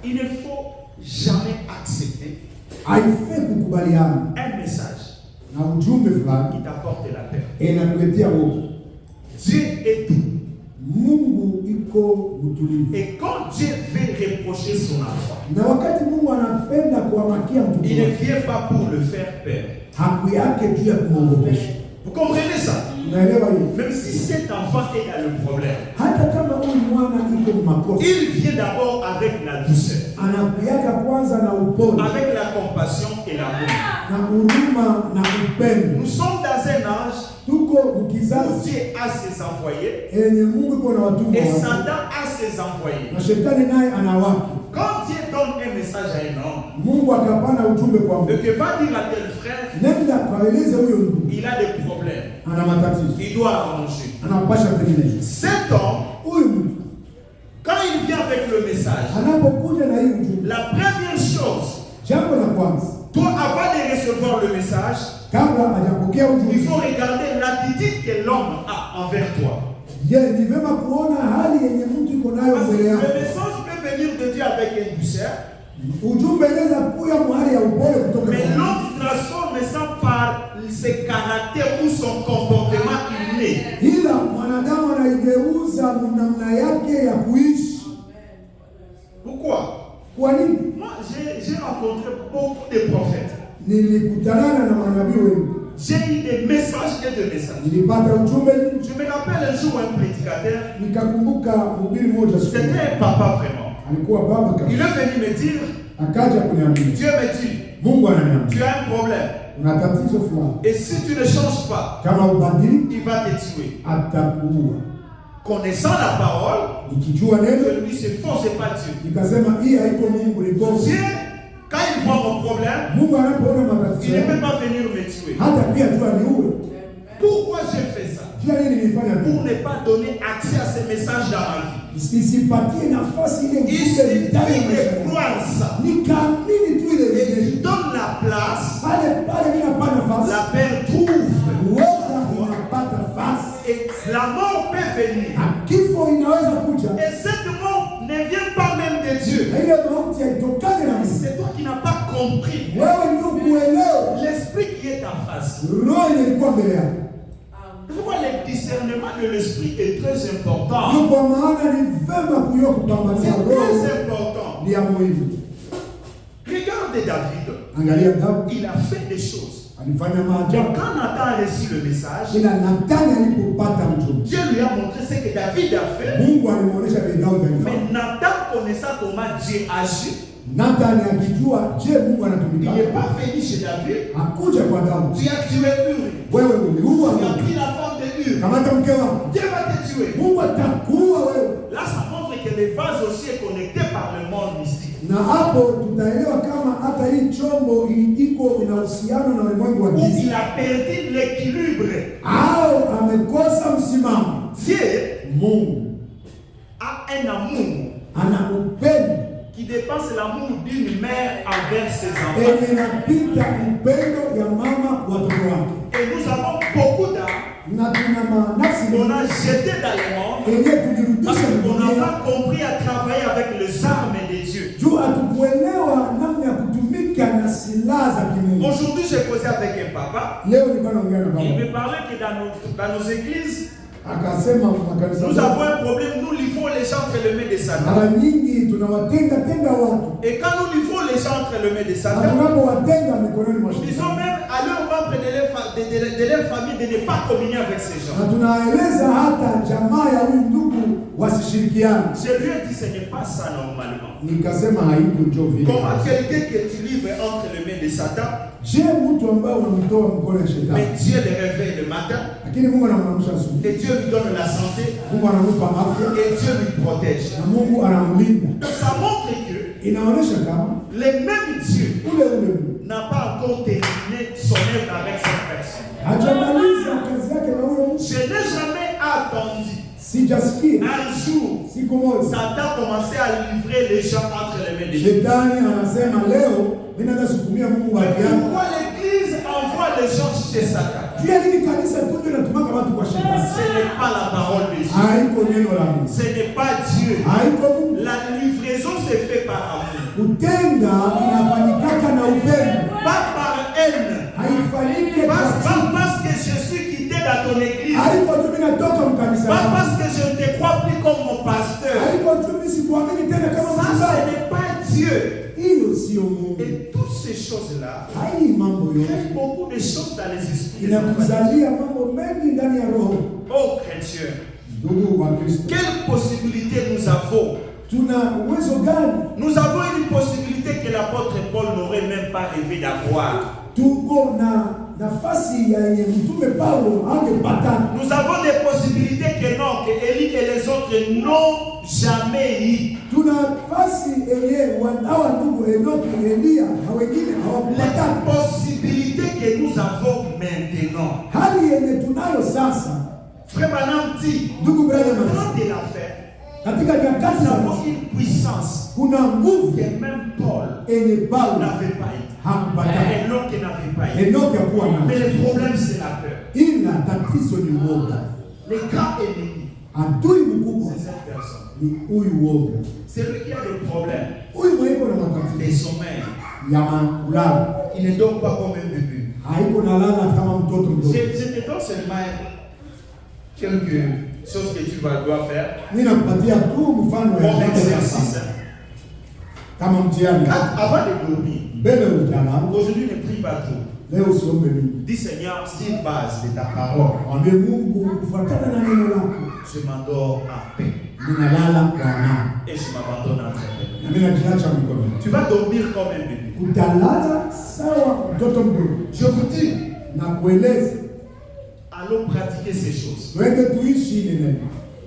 Il ne faut jamais accepter
haifai kukubaliana
un message
na ujumbe fulani
qui t'apporte la peur.
inakuletea woga.
Dieu est doux.
Mungu iko mtulivu,
Et quand Dieu veut reprocher son enfant,
na wakati Mungu anapenda kuamakia mtu
il ne
wake,
vient pas pour le faire peur.
haku yake juu ya kumwogopesha.
Vous comprenez ça?
Unaelewa hiyo?
Même si cet enfant est dans le problème,
Hata kama huyu mwana iko makosa,
il vient d'abord avec la douceur,
anakuyaka kwanza na upole
avec la compassion et l'amour.
na huruma na upendo.
Nous sommes dans un âge
Tuko
où
mkizazi
Dieu a ses envoyés
yenye Mungu iko na watumwa
et
wake,
Satan a ses envoyés.
na shetani naye ana wake.
Quand Dieu donne un message à un homme,
Mungu akapana ujumbe kwa
et
mtu.
que va dire à tel frère,
Nenda kaeleze huyo ndugu.
il a des problèmes,
Ana matatizo.
il doit arranger.
Anapasha tengeneza.
Cet homme,
Huyu mtu
quand il vient avec le message,
anapokuja na hii ujumbe,
la première chose,
jambo la kwanza,
toi avant de recevoir le message,
kabla hajapokea
il
ujumbe,
faut regarder l'attitude que l'homme a envers toi.
je, ni vema kuona hali yenye mtu iko nayo
Parce que
mbele
le
yako.
message peut venir de Dieu avec une douceur,
Ujumbe inaweza kuya mahali ya upole kutoka
mais
kwa Mungu.
l'homme transforme ça par ses caractères ou son comportement inné.
Ila mwanadamu anaigeuza namna yake ya kuishi.
Pourquoi?
Kwa nini?
Moi, j'ai rencontré beaucoup de prophètes.
Nilikutana na manabii wengi,
J'ai eu des messages et des messages.
nilipata ujumbe,
Je me rappelle un jour un prédicateur,
nikakumbuka mhubiri mmoja siku
c'était un papa vraiment.
alikuwa baba
Il
kabisa,
est venu me dire,
akaja kuniambia,
Dieu me dit,
Mungu ananiambia
tu as un problème.
una tatizo fulani,
Et si tu ne changes pas,
kama ubadiliki
il va te tuer.
atakuua.
Connaissant la parole,
Nikijua neno
je lui dis, c'est faux, c'est pas Dieu.
nikasema hii haiko Mungu, ni bosi.
Dieu, quand il voit mon problème,
Mungu anapoona
il
matatizo
ne peut
yangu,
pas venir me tuer.
hata pia jua niue.
Pourquoi j'ai fait ça?
Jua nini nilifanya
Pour
vile?
ne pas donner accès à ces messages dans ma vie.
Isipatie nafasi ile
Il
ujumbe
suffit
ndani ya maisha
de
yangu.
croire ça.
Nikaamini tu ile
Et
ile.
tu donnes la place,
Pale pale mimi napata nafasi.
la peur trouve.
Uoga unapata nafasi.
Et la mort peut venir.
Na kifo inaweza kuja.
Et cette mort ne vient pas même de Dieu.
Na ile mauti haitokani na Mungu.
C'est toi qui n'as pas compris.
Wewe ndio kuelewa.
L'esprit qui est en face.
Roho ilikuwa mbele yako.
Pourquoi le discernement de l'esprit est très important?
Ndio kwa maana ni vema kuyo kupambanua
C'est
roho
très important.
ni ya muhimu.
Regardez David.
Angalia Daudi
Il a fait des choses.
alifanya
Et
maajabu.
quand Nathan a reçu le message,
Ila Nathani alipopata ujumbe,
Dieu lui a montré ce que David a fait.
Mungu alimuonesha vile Daudi alifanya.
Mais Nathan connaissant comment Dieu agit,
Nathani akijua je Mungu
il
anatumika.
n'est pas venu chez David.
Hakuja kwa Daudi.
Tu as tué Uri.
Wewe uliua
Tu as
Mungu.
pris la femme de Uri.
Kamata mke wako.
Dieu va te tuer.
Mungu atakuua wewe.
Là, ça montre que le vase aussi est connecté par le monde mystique.
Na hapo tutaelewa kama hata hii chombo iko ina uhusiano na ulimwengu wa
Où
giza.
il a perdu l'équilibre.
Au amekosa msimamo.
Dieu
Mungu
a un amour
ana upendo
qui dépasse l'amour d'une mère envers ses enfants.
yenye inapita upendo ya mama watoto wake.
Et nous avons beaucoup d'âmes
Na tuna manafsi
qu'on a jeté dans le monde
yenye
parce
kujirudisha
qu'on n'a
dunia
pas compris à travailler avec les armes de Dieu.
juu hatukuelewa namna ya kutumika na silaha za kimungu.
Aujourd'hui, j'ai causé avec un papa.
Leo nilikuwa naongea na
Il
baba
me parlait que dans nos églises,
akasema makanisa
nous avons un problème. Nous livrons les gens entre les mains de Satan.
mara nyingi tunawatenga watu
Et quand nous livrons les gens entre les mains de
na
Satan,
tunapowatenga mikononi mwa
nous disons
shetani
même à leurs membres de leur famille de ne pas communier avec ces gens.
na tunaeleza hata jamaa ya huyu ndugu wasishirikiane.
Je lui ai dit, ce n'est pas ça normalement.
Nikasema haiko njo vile.
Comment quelqu'un que tu livres entre les mains de Satan,
Je mtu ambaye unamtoa mkono ya
mais
shetani,
Dieu le réveille le matin,
lakini Mungu anamwamsha asubuhi,
et Dieu lui donne la santé,
Mungu anampa afya
et Dieu lui protège.
na Mungu anamlinda.
Donc ça montre que
Inaonyesha kama
le même Dieu
ule Mungu
n'a pas encore terminé son œuvre avec cette personne.
hajamaliza kazi yake na huyo mtu.
Je n'ai jamais attendu
Sijasikia
un jour
siku moja
Satan commençait à livrer les gens entre les mains de Dieu.
shetani anasema leo mimi naanza sukumia Mungu wake yangu.
Pourquoi l'église envoie les gens chez Satan?
Juu ya nini kanisa tu ndio inatumaka watu kwa shetani?
Ce n'est pas la parole de Dieu.
Haiko neno la Mungu.
Ce n'est pas Dieu.
Haiko Mungu.
La livraison se fait par amour.
Kutenga inafanyikaka na upendo.
Pas par haine.
Haifanyike
Pas
kwa
parce que je suis quitté dans ton église.
haiko tu mimi natoka mkanisa.
Pas parce que je ne te crois plus comme mon pasteur.
Haiko tu mimi sikuamini tena kama
Ça, ce
mchungaji.
n'est pas Dieu.
Hiyo sio Mungu.
Et toutes ces choses-là,
Hai mambo
il y a
yote
beaucoup de choses dans les esprits. des enfants.
inakuzalia mambo mengi ndani ya roho.
Oh chrétien,
Ndugu wa Kristo,
quelle possibilité nous avons?
tuna uwezo gani?
Nous avons une possibilité que l'apôtre Paul n'aurait même pas rêvé d'avoir.
Tuko na nafasi ya yenye mtume Paulo angepata.
Nous avons des possibilités que non, que Élie et les autres n'ont jamais eu.
Tuna nafasi
yenye hawa ndugu Enoki, Elia na wengine hawakupata.
Les possibilités que nous avons maintenant.
Hali yenye tunayo sasa,
Frère Branham dit,
ndugu Branham,
dans de l'affaire,
katika
nous
nyakati
avons une puissance
kuna nguvu
que même Paul
yenye Paulo
n'avait pas eu.
hakupata,
Et Enoch n'avait pas eu.
Enoki hakuwa
Mais
nayo.
le problème, c'est la peur.
Ila tatizo ni uoga.
Les grands ennemis,
Adui mkubwa
c'est cette personne.
ni huyu uoga.
C'est lui qui a le problème
Huyu mwenye na
des
matatizo
sommeils.
ya kulala,
Il ne dort pas comme un bébé.
haiko na lala kama mtoto mdogo.
Je te donne seulement quelque chose que tu dois faire.
Mimi nakupatia tu mfano ya
Bon
jambo la
exercice.
sasa. Kama mtihani
Avant de dormir,
mbele ujana,
aujourd'hui ne prie pas trop.
leo usiombe mingi.
Dis Seigneur, sur base de ta parole,
Mwambie Mungu kufuatana na neno lako.
je m'endors en paix
Ninalala kwa amani.
et je m'abandonne entre tes mains.
Na mimi najiacha mikononi.
Tu vas dormir comme un bébé.
Utalala sawa mtoto mdogo.
Je vous dis,
Na kueleza
allons pratiquer ces choses.
twende tuishi ile neno.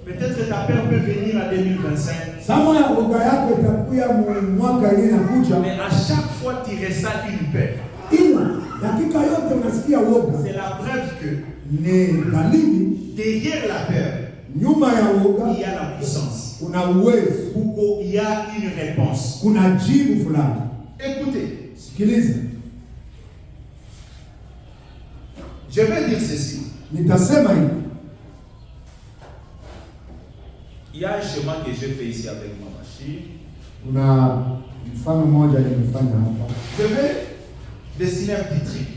Peut-être que ta peur peut venir en 2025,
Sama ya uoga yako itakuya mwaka yenyewe inakuja.
mais à chaque fois tu ressens une paix.
Ila dakika yote unasikia uoga.
C'est la preuve que
Ni dalili
derrière la peur,
nyuma ya uoga
il y a la puissance.
kuna uwezo,
Ou il y a une réponse.
kuna jibu fulani.
Écoutez,
Sikiliza,
je vais dire ceci.
nitasema hivi.
Il y a un chemin que j'ai fait ici avec ma machine.
Kuna mfano mmoja nimefanya hapa.
Je vais dessiner un petit truc.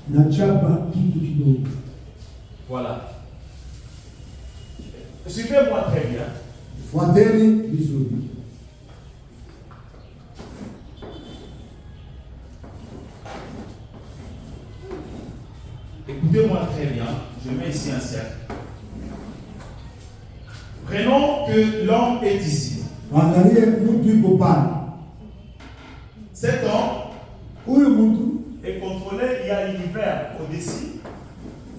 Nachapa kitu kidogo.
Voilà. Suivez-moi très bien.
Fuateni vizuri.
Écoutez-moi très bien. Je mets ici un cercle. Prenons que l'homme est ici.
Angalie mtu yuko pale.
Cet homme
Huyu mtu
est contrôlé, il y a l'univers au-dessus,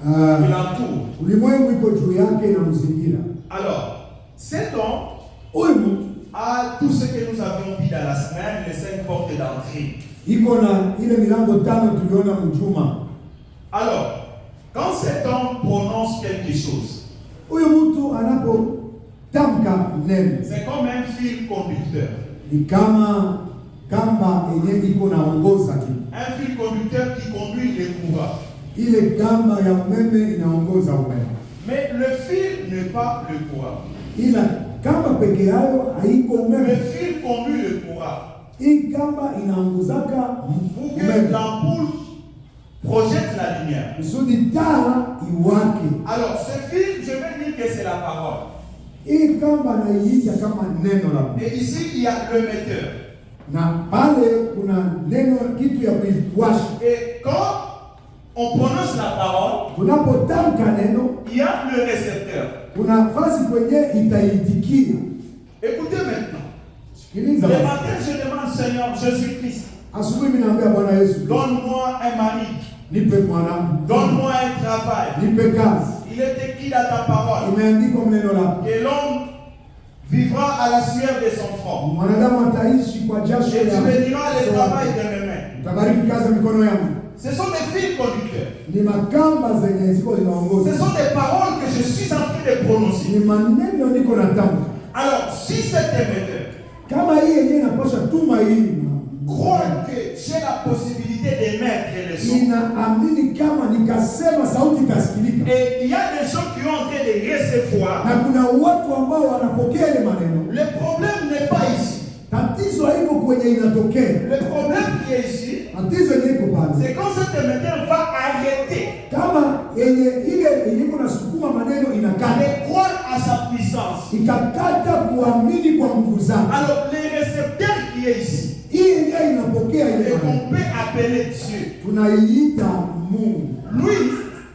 qui l'entoure.
ulimwengu iko juu yake na mzingira.
Alors, cet homme
Huyu mtu
a tout ce que nous avions vu dans la semaine, les 5 portes d'entrée.
iko na ile milango tano tuliona mjuma.
Alors, quand cet homme prononce quelque chose,
Huyu mtu anapotamka neno
c'est comme un fil conducteur.
ni kama kamba yenye iko naongoza kitu.
Un fil conducteur qui conduit les courants.
Ile kamba ya umeme inaongoza umeme,
Mais le fil n'est pas le courant.
ila kamba peke yayo haiko
Le
umeme.
fil conduit le courant.
Hii kamba inaongozaka
Pour que
umeme
l'ampoule projette la lumière.
kusudi taa iwake.
Alors, ce fil, je vais dire que c'est la parole.
Hii kamba naiita kama neno la Mungu,
Et ici, il y a le metteur.
na pale kuna neno kitu ya kuiwasha.
Et quand on prononce la parole,
Tunapotamka neno
il y a le récepteur.
kuna nafasi kwenye itaitikia.
Écoutez maintenant.
Sikiliza
Le
basi.
matin, je demande Seigneur Jésus-Christ,
Asubuhi mimi naambia Bwana Yesu,
donne-moi un mari,
nipe mwanangu,
donne-moi un travail.
nipe kazi.
Il est écrit dans ta parole
Imeandikwa neno lako,
que l'homme vivra à la sueur de son front.
mwanadamu ataishi kwa jasho
Et tu
ya
béniras le
uso
travail
wake.
de mes mains.
Utabariki kazi ya mikono yangu.
Ce sont des fils conducteurs.
Ni makamba zenye ziko
Ce
zinaongoza,
sont des paroles que je suis en train de prononcer.
ni maneno niko natamka.
Alors, si cet émetteur
Kama hii yenyewe inapasha tuma hii
croit que j'ai la possibilité d'émettre le son,
inaamini kama nikasema sauti itasikilika,
et il y a des gens qui ont en train de recevoir,
na kuna watu ambao wanapokea ile maneno.
le problème n'est pas ici.
Tatizo haiko kwenye inatokea,
Le problème qui est ici,
tatizo yenye iko pale.
c'est quand cet émetteur va arrêter
Kama yenye ile yenye kuna sukuma maneno inakata,
de croire à sa puissance.
ikakata kuamini kwa nguvu zake.
Alors, le récepteur qui est ici,
Hii yenyewe inapokea ile
et
maneno,
qu'on peut appeler Dieu,
tunaiita Mungu.
lui,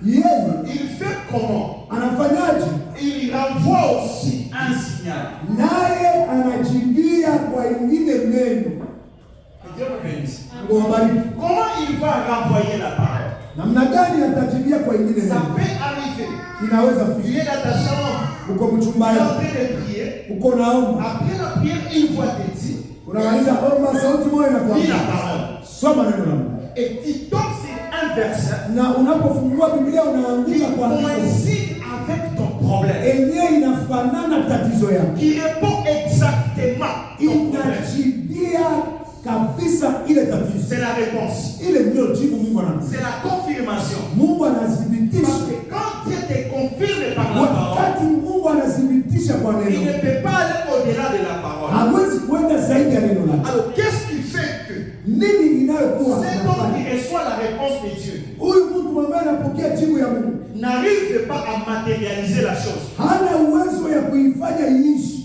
Yeye
il fait comment?
anafanyaje?
Il renvoie aussi un signal.
Naye anajimbia kwa ingine neno.
Que Dieu vous bénisse.
Mungu awabariki.
Comment il va renvoyer la parole?
Namna gani atajibia kwa ingine
Ça
neno?
peut arriver.
Inaweza
Tu
fika
es dans ta chambre,
uko
tu es
mchumba
en
yako,
train de prier.
uko naomba,
Après la prière, une voix te dit,
Unamaliza omba sauti moja na
lis la
kuambia.
parole.
Soma neno la Mungu.
Et tu tombes sur un verset
Na unapofungua Biblia
qui
unaanguka kwa andiko.
coïncide avec ton problème,
Yenyewe inafanana tatizo yako.
qui répond exactement à ton problème.
Inajibia kabisa ile tatizo.
C'est la réponse.
Ile ndio jibu Mungu anatupa.
C'est la confirmation.
Mungu
Parce
anathibitisha.
que quand Dieu te confirme par la parole,
Wakati Mungu anathibitisha kwa
il
neno,
ne peut pas aller au-delà de la parole.
hawezi kuenda zaidi ya neno lake.
Alors, qu'est-ce qui fait que
Nini inayokuwa
cet homme
anafanya?
qui reçoit la réponse de Dieu
Huyu mtu ambaye anapokea jibu ya Mungu
n'arrive pas à matérialiser la chose?
hana uwezo ya kuifanya iishi.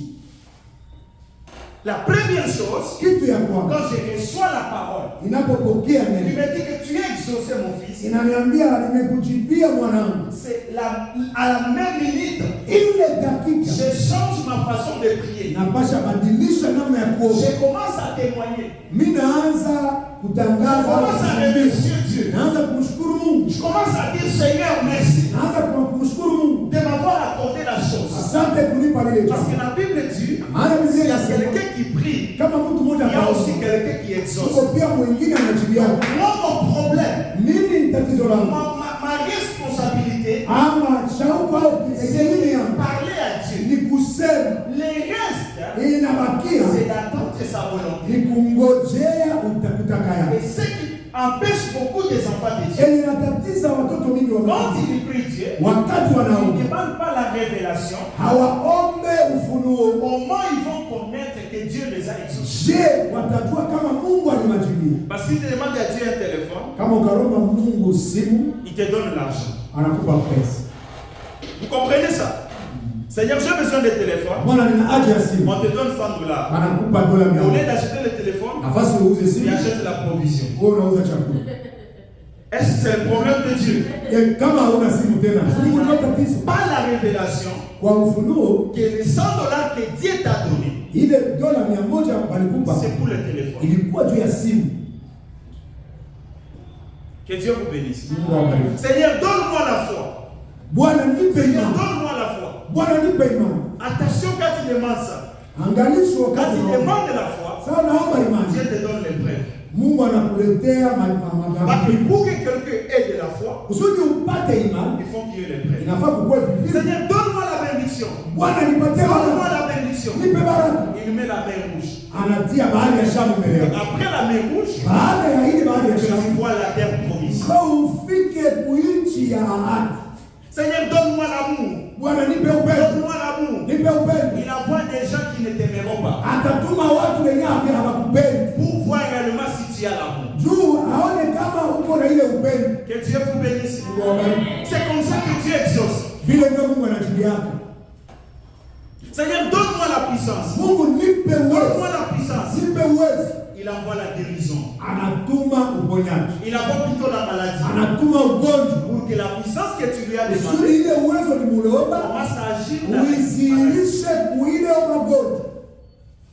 La première chose,
Kitu ya kwanza
quand je reçois la parole,
inapopokea
il
neno
me dit que tu es exaucé, mon fils.
inaniambia nimekujibia mwanangu.
C'est à la même minute,
Ile dakika
je change ma façon de prier.
napasha badilisha namna ya kuomba.
Je commence à témoigner.
Mimi naanza
Je
kutangaza,
commence à remercier Dieu.
naanza kumshukuru Mungu,
Je commence à dire Seigneur, merci
naanza kumshukuru Mungu,
de m'avoir accordé la chose.
asante kunipa lile
Parce que
jambo.
la Bible dit,
Maana Biblia
s'il y a
inasema
quelqu'un qui prie,
kama mtu mmoja
il y a aussi
akaomba,
quelqu'un qui exauce.
uko pia mwingine anajibia.
Moi, mon problème,
Nini tatizo langu?
ma responsabilité,
Ama shauku au
c'est
elimu
de
yangu
parler à Dieu.
ni kusema,
Les restes,
inabakia
c'est d'attendre sa volonté.
ni kungojea utakutaka
Et
yako.
ce qui empêche beaucoup des enfants de Dieu,
Inatatiza watoto mingi
quand
wakati
ils prient Dieu,
wakati
ils ne
wanaomba
demandent pas la révélation.
hawaombe ufunuo.
Comment ils vont connaître que Dieu les a exaucés?
Je, watajua kama Mungu alimajibia?
Parce que si tu demandes à Dieu un téléphone,
Kama ukaromba Mungu simu,
il te donne l'argent.
anakupa pesa.
Vous comprenez ça? Seigneur, j'ai besoin de téléphone.
Bwana, nina haja ya simu,
On te donne 100 $.
anakupa dola
Au lieu
100.
d'acheter le téléphone,
Nafasi uuze
tu
simu,
achètes la provision.
wewe unauza chakula.
Est-ce que c'est le problème de Dieu?
Kama hauna simu tena, simu ndio tatizo.
Pas la révélation
Kwa ufunuo,
que les 100 $ que Dieu t'a donné,
ile dola 100 walikupa
c'est pour le téléphone.
ilikuwa juu ya simu.
Que Dieu vous bénisse.
Mungu awabariki.
Seigneur, donne-moi la foi.
Bwana nipe
Seigneur,
imani.
donne-moi la foi.
Bwana nipe imani.
Attention quand tu demandes ça.
Angalisho
Quand
wakati
tu
unaomba.
demandes la foi,
Sasa naomba imani.
Dieu te donne les preuves.
Mungu anakuletea
Parce que
madhabahu.
pour que quelqu'un ait de la foi,
Kusudi upate imani,
il faut qu'il y ait les preuves.
inafaa kukuwa vivili.
Seigneur, donne-moi la bénédiction.
Bwana nipatie
Donne-moi
baraka.
la bénédiction.
Nipe baraka.
Il met la main rouge.
Anatia bahari ya Shamu mbele yako.
Après la main rouge,
Baada ya ile bahari ya
tu
Shamu,
vois la terre promise.
kwa ufike kuinchi ya ahadi.
Seigneur, donne-moi l'amour.
Bwana nipe upendo.
Donne-moi l'amour.
Nipe upendo.
Il envoie des gens qui ne t'aimeront pas.
Atatuma watu wenye hawakupendi.
Pour voir réellement si tu as l'amour.
Juu aone kama uko na ile upendo.
Que Dieu vous bénisse.
Mungu awabariki.
C'est comme ça que Dieu exauce.
Vile ndio Mungu anajibiaka.
Seigneur, donne-moi la puissance.
Mungu nipe
Donne-moi
uwezo.
la puissance.
Nipe uwezo.
Il envoie la guérison.
Anatuma uponyaji.
Il envoie plutôt la maladie.
Anatuma ugonjwa.
Pour que la puissance que tu lui as
Kusudi
demandée
ile uwezo limuliomba
commence à agir dans la maladie.
uisirishe kuile magonjwa.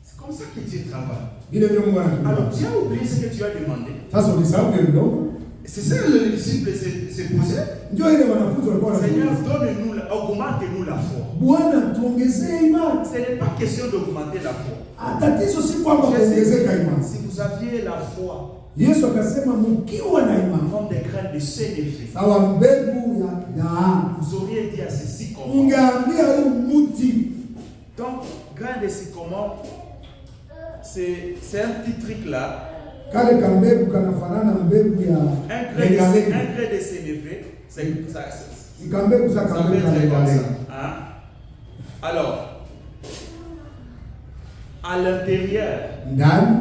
C'est comme ça que Dieu travaille.
Vile vile Mungu
Alors,
anatumia.
tu as oublié ce que tu as demandé.
Sasa ulisahau ile ndogo.
C'est ça que le disciple s'est posé.
Ndio ile wanafunzi walikuwa
Seigneur,
wanasema.
donne-nous, augmente-nous la foi.
Bwana tuongezee imani.
Ce n'est pas question d'augmenter la foi.
Tatizo si kwamba kuongezeka imani.
Si vous aviez la foi
Yesu akasema mkiwa na imani
comme des graines de sénéphé,
sawa mbegu ya
vous auriez dit à ces sycomores.
ungeambia huu mti.
Donc, grain de sycomore, c'est un petit truc là.
Kale kambegu kanafanana mbegu ya
Un grain
lengalenge.
de sénéphé, ça
Ikambegu za
peut
kambegu
être
ka
comme
lengalenge.
ça. Hein? Alors, à l'intérieur,
Ndani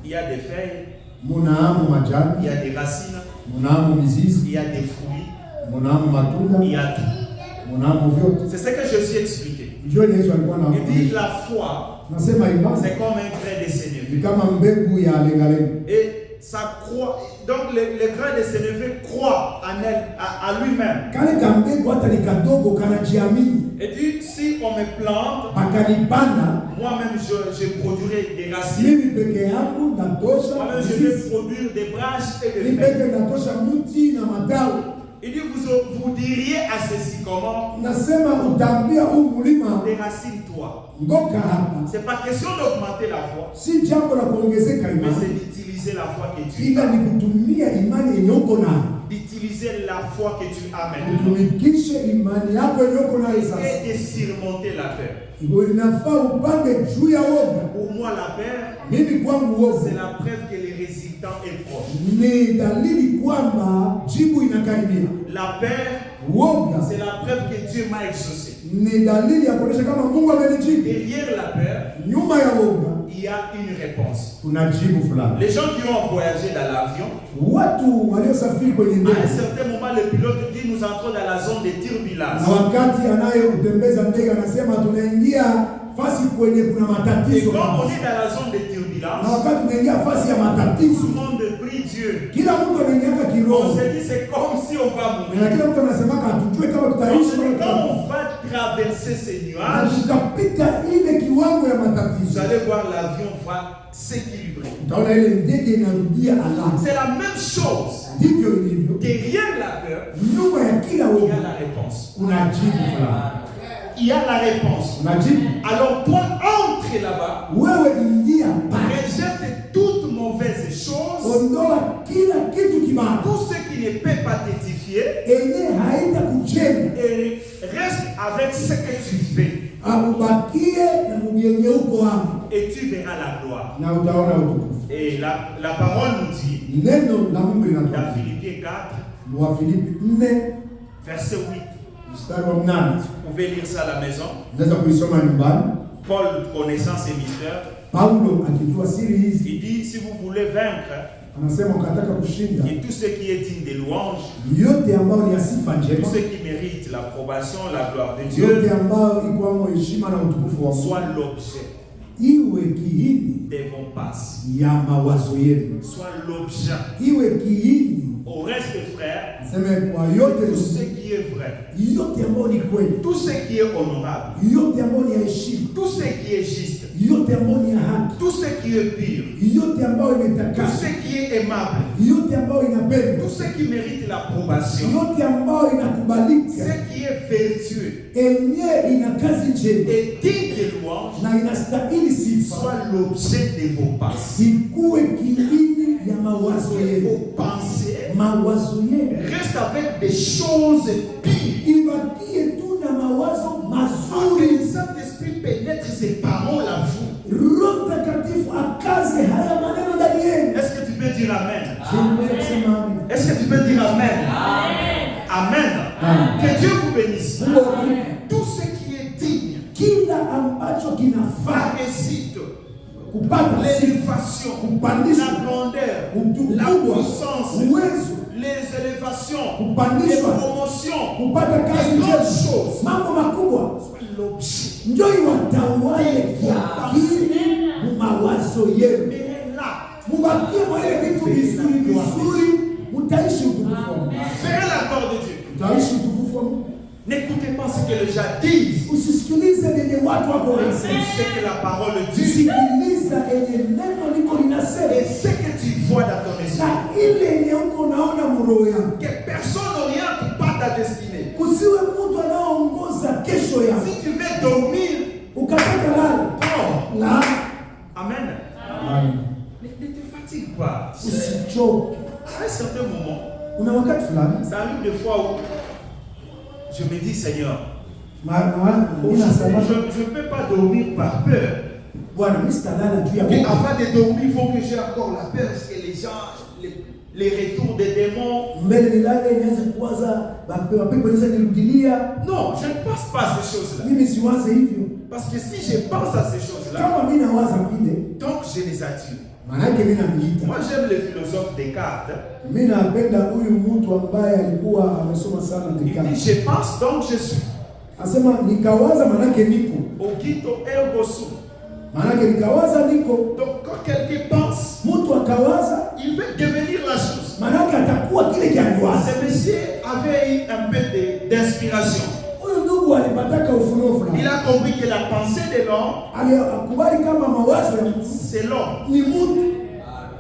il y a des feuilles,
munaamo
il y
majani,
a des racines,
munaamo mizizi,
il y a des fruits,
munaamo matunda,
il y a tout.
munaamo vyote.
C'est ce que je suis expliqué.
Jioni Yesu alikuwa
Il dit
anawaambia.
la foi,
Nasema imani
c'est comme un grain de sénévé.
ni kama mbegu ya lengalenge.
Et ça croît. Donc le grain de sénévé croît en elle, à lui-même.
Kale kambegu hata ni kadogo kanajiamini.
Et dit, si on me plante,
Bakanipanda
moi-même je produirai des racines.
mimi peke yangu natosha
Moi-même je
mizizi.
vais produire des branches et des
Ni
feuilles.
peke natosha mti na matawi.
Il dit, vous diriez à ceci comment?
Nasema utaambia huu mlima
Déracine-toi.
ngoka hapa.
C'est pas question d'augmenter la foi,
Si jambo la kuongezeka
mais
imani,
c'est d'utiliser la foi que tu
ila
as.
ni kutumia imani yenye uko nayo.
D'utiliser la foi que tu as maintenant.
Utumikishe imani yako yenye uko nayo sasa.
Et de surmonter la peur.
Inafaa upande juu ya woga.
Pour moi, la peur,
Mimi kwangu woga
c'est la preuve que le résultat est proche.
ni dalili kwamba jibu inakaribia.
La peur,
Woga
c'est la preuve que Dieu m'a exaucé.
ni dalili ya kuonyesha kama Mungu amenijibu.
Derrière la peur,
Nyuma ya woga
il y a une réponse.
kuna jibu fulani.
Les gens qui ont voyagé dans l'avion,
Watu waliosafiri kwenye
à un
ndege
certain moment, le pilote dit nous entrons dans la zone de turbulence.
na wakati anayotembeza ndege anasema tunaingia fasi kwenye kuna
Et
matatizo.
quand on est dans la zone de
Na
turbulence,
wakati tunaingia fasi ya
tout
matatizo,
le monde prie Dieu.
kila mtu anaingiaka
On
kiroho.
se dit c'est comme si on va
Na
mourir.
kila mtu anasemaka hatujue kama
On
tutaishi
se dit
wala
quand
tutakufa.
on va traverser ces
Na
nuages,
tukapita ile kiwango ya
vous
matatizo,
allez voir l'avion va s'équilibrer.
utaona ile ndege inarudia alama.
C'est la même chose.
Ndivyo ilivyo.
Derrière la peur,
Nyuma ya kila
il y a
woga
la réponse.
kuna jibu fulani.
Il y a la réponse.
Kuna jibu.
Alors toi, entre là-bas,
Wewe ingia pale,
rejette toute mauvaise chose,
ondoa kila kitu kibaya
tout ce qui ne peut pas t'édifier,
enye haita kujenga,
et reste avec ce que tu fais.
amubakie na mwenye uko hapo,
Et tu verras la gloire.
na utaona utukufu.
Et la parole nous dit,
Neno la Mungu
dans
linatuambia
Philippiens 4,
wa Filipi 4
verset 8,
mstari wa 8.
vous pouvez lire ça à la maison.
Naweza kuisoma nyumbani.
Paul, connaissant ces mystères,
Paulo akijua siri hizi
il dit, si vous voulez vaincre,
anasema ukataka kushinda
et tout ce qui est digne de louange,
yote ambayo ni ya sifa
tout
njema,
ce qui mérite l'approbation, la gloire de Dieu,
yote ambayo iko amo heshima na utukufu wa Mungu,
soit l'objet
iwe kiini
de vos passes,
ya mawazo yenu,
soit l'objet.
iwe kiini.
Au reste, frères,
Sema kwa yote,
tout ce qui est vrai,
yote ambayo ni kweli,
tout ce qui est honorable,
yote ambayo ni ya heshima,
tout ce qui est juste,
yote ambayo ni ya haki,
tout ce qui est pur,
yote ambayo
tout
imetakaswa,
ce qui est aimable,
yote ambayo inapendwa,
tout ce qui mérite l'approbation,
yote ambayo inakubalika,
ce qui est vertueux
enye ina kazi njema
et digne de louange,
na inastahili sifa,
soit l'objet de vos passes.
ikuwe kiini ya mawazo yenu.
Vos pensées
Mawazo yenu
restent avec des choses pures.
ibakie tu na mawazo
Que
mazuri.
le Saint-Esprit pénètre ces paroles à vous.
Roho Mtakatifu akaze haya maneno ndani yenu.
Est-ce que tu peux dire Amen?
Tunaweza kusema amen.
Est-ce que tu peux dire Amen? Amen.
Amen.
Que Dieu vous bénisse.
Mungu awabariki.
Tout ce qui est digne,
Kila ambacho kinafaa
récite
kupata sifa,
l'élévation,
kupandishwa,
la grandeur, la
utukubwa,
puissance,
uwezo,
les élévations, les
kupandishwa,
promotions,
kupata kazi
les
njema,
grandes choses,
mambo makubwa
l'objet.
ndio iwatawale kiakili mu mawazo yenu.
Mais là,
Mubakie mwele vitu vizuri vizuri, mutaishi utukufu wa Mungu.
faites la gloire de Dieu.
Utaishi utukufu wa Mungu.
N'écoutez pas ce que les gens disent,
Usisikilize yenye watu wako wanasema.
c'est ce que la parole dit.
Sikiliza yenye neno liko linasema.
Et ce que tu vois dans ton
Na
esprit,
ile yenye uko unaona muroho yako.
que personne n'oriente pas ta destinée.
Kusiwe mtu anaoongoza kesho yako.
Si tu veux dormir,
Ukataka lala.
dors.
La.
Amen.
Amen.
Ne te fatigue pas.
Usichoke.
À un certain moment,
Kuna wakati fulani
ça arrive des fois où je me dis, Seigneur, je ne peux pas dormir par peur.
Bwana mimi sitalala juu ya
Et
Mungu.
avant de dormir, il faut que j'ai encore la peur. Est-ce que les gens, les retours des démons?
Mbele nilale nianze kuwaza mapepo inaweza nirudilia.
Non, je ne pense pas à ces choses-là.
Mimi siwaze hivyo.
Parce que si je pense à ces choses-là,
Kama mimi nawaza vile,
donc je les attire.
maana yake mimi namuita.
Moi, j'aime le philosophe Descartes.
Mimi napenda huyu mtu ambaye alikuwa amesoma sana
Il dit,
Descartes.
je pense donc je suis.
Anasema nikawaza maana yake niko.
Ogito ergo sum.
Maana yake nikawaza niko.
Donc quand quelqu'un pense,
Mtu akawaza
il veut devenir la chose.
maana yake atakuwa kile kialiwaza.
Ce monsieur avait eu un peu d'inspiration.
Huyu ndugu alipataka ufunuo
Il
fulani.
a compris que la pensée de l'homme,
Alikubali kama mawazo ya mtu
c'est l'homme.
ni mtu.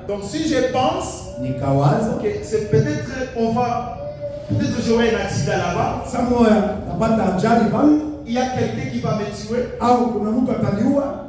Donc si je pense
Nikawaza
que c'est peut-être on va Peut-être que j'aurai un accident là-bas.
Samoya napata ajali pale
Il y a quelqu'un qui va me tuer.
au kuna mtu ataniua.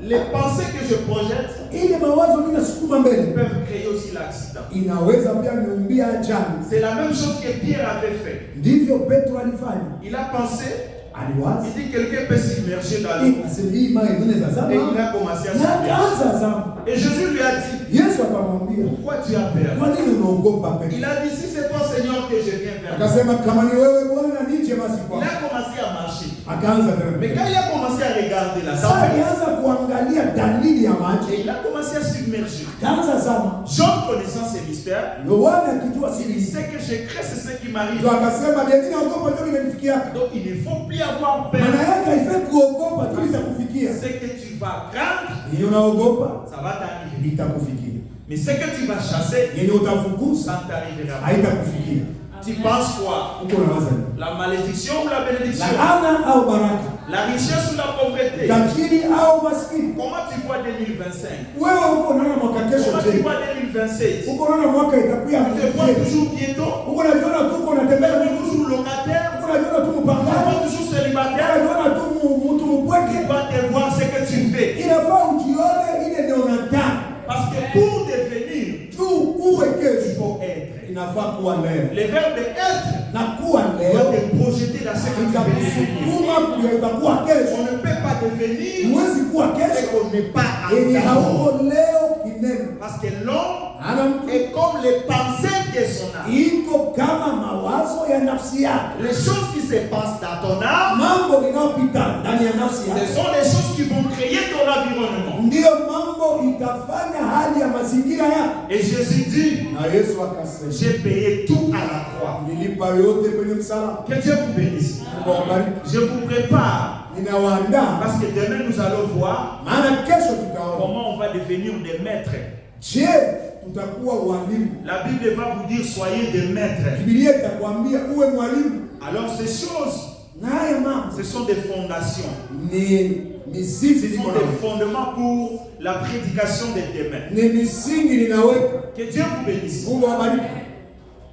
Les pensées que je projette
Ile mawazo mimi nasukuma mbele
peuvent créer aussi l'accident.
inaweza pia niumbia ajali.
C'est la même chose que Pierre avait fait.
Ndivyo Petro alifanya.
Il a pensé,
Aliwaza
il dit quelqu'un peut s'immerger dans l'eau.
asilima inaweza
Et il
zama
a commencé à
na
s'immerger.
kaanza zama.
Et Jésus lui a dit,
Yesu akamwambia,
pourquoi tu as peur?
kwa nini unaogopa Petro?
Il a dit, si c'est toi Seigneur que je viens vers toi.
Akasema kama ni wewe Bwana nije basi
Il
kwako.
a commencé à marcher.
Akaanza tena.
Mais quand il a commencé à regarder la
Sasa
tempête,
alianza kuangalia dalili ya maji.
et il a commencé à submerger.
Akaanza zama.
Jean connaissant ces mystères,
Yohana akijua
il
siri.
sait que je crains c'est ce qui m'arrive.
Ndio akasema ndio naogopa ndio imenifikia.
Donc il ne faut plus avoir peur.
Maana yake haifai kuogopa tu itakufikia.
Ce que tu vas craindre,
Hiyo unaogopa
ça va t'arriver.
itakufikia.
Mais ce que tu vas chasser,
Yenye utafukuza
ça ne t'arrivera pas.
haitakufikia.
Tu penses quoi?
Uko unawaza nini?
La malédiction ou la bénédiction?
Laana au baraka?
La richesse ou la pauvreté?
Tajiri au maskini?
Comment tu vois 2025?
Wewe uko unaona mwaka kesho
Comment tu
je?
vois 2026?
Uko unaona mwaka itakuwa
Tu te vois toujours bientôt?
uko unajiona tu uko
Tu
unatembea
te vois toujours locataire?
uko unajiona tu
Tu te
mpangaji.
vois toujours célibataire?
Unajiona tu mtu
Tu
mpweke.
dois te voir ce que tu fais.
Inafaa ujione ile ndio unataka.
Parce que pour devenir,
Tu uwe
il
kesho.
faut être.
Inafaa kuwa leo.
Le verbe être
Na kuwa
doit
leo
te projeter dans ce que tu veux devenir.
itakusukuma kuwa kesho.
On ne peut pas devenir
Huwezi kuwa
ce
kesho
qu'on n'est pas
yenye
encore.
hauko leo kinene.
Parce que l'homme
Ana mtu
est comme les pensées de son âme.
iko kama mawazo ya nafsi yake.
Les choses qui se passent dans ton âme,
Mambo inayopita ndani ya nafsi
ce
yake
sont les choses qui vont créer ton environnement.
ndiyo mambo itafanya hali ya mazingira yako.
Et Jésus dit,
Na Yesu akasema,
j'ai payé tout à la croix.
nilipa yote kwenye msalaba.
Que Dieu vous bénisse.
Mungu awabariki.
Je vous prépare
Ninawaandaa
parce que demain nous allons voir
maana kesho tutaona,
comment on va devenir des maîtres.
je, tutakuwa walimu.
La Bible va vous dire soyez des maîtres.
Biblia itakwambia uwe mwalimu.
Alors ces choses,
Na haya mambo
ce sont des fondations.
ni misingi
Ce
ziko
sont
na
des fondements pour la prédication de demain.
ni misingi ninaweka.
Que Dieu vous bénisse.
Mungu awabariki.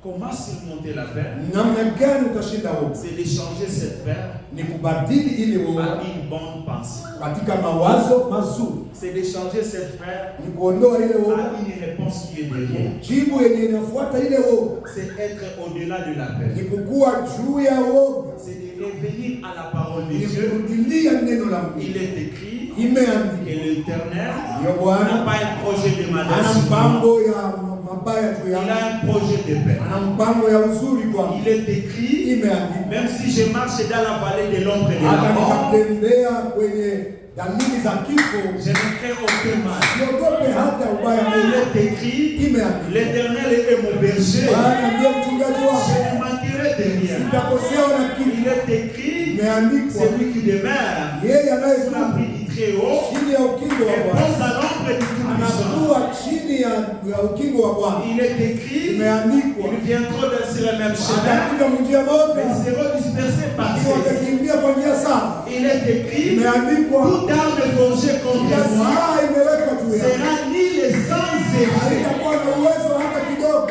Comment surmonter la peur?
Namna gani utashinda woga?
C'est d'échanger cette peur
Ni kubadili ile
à
woga
une bonne pensée.
katika mawazo mazuri.
C'est d'échanger cette peur
Ni kuondoa ile woga,
à une réponse qui est derrière.
jibu yenye inafuata ile woga.
C'est être au-delà de la peur.
Ni kukua juu ya woga,
C'est de revenir à la parole de
ni
Dieu.
kurudilia neno la Mungu.
Il est écrit que
Imeandikwa
l'Éternel
ya
n'a
Bwana
pas un projet de
ana
malheur sur moi.
mpango ya mabaya juu
Il
yangu,
a un projet de paix.
ana mpango ya uzuri kwangu.
Il est écrit,
Imeandikwa
même si je marche dans la vallée de l'ombre et de
hata
la mort,
nikatembea kwenye dalili za kifo,
je ne crains aucun mal.
siogope hata ubaya.
Il est écrit,
Imeandikwa
l'Éternel est mon berger.
Bwana ndiye mchungaji
Je
wangu,
ne manquerai de rien.
sitakosewa na kitu.
Il est écrit,
Imeandikwa
celui qui demeure
yeye
sous
anayekaa
l'abri du Très-Haut
chini ya ukingo wa Bwana
repose à l'ombre du Tout-Puissant.
anakuwa chini ya ukingo wa Bwana.
Il est écrit,
Imeandikwa
ils viendront sur le même chemin,
atakuja njia
mais
moja,
ils seront dispersés par
lakini
ces.
watakimbia kwa njia sawa.
Il est écrit,
Imeandikwa
toute arme forgée contre
ya
moi
silaha imewekwa juu yake,
sera nihile sans effet.
haitakuwa na uwezo hata kidogo.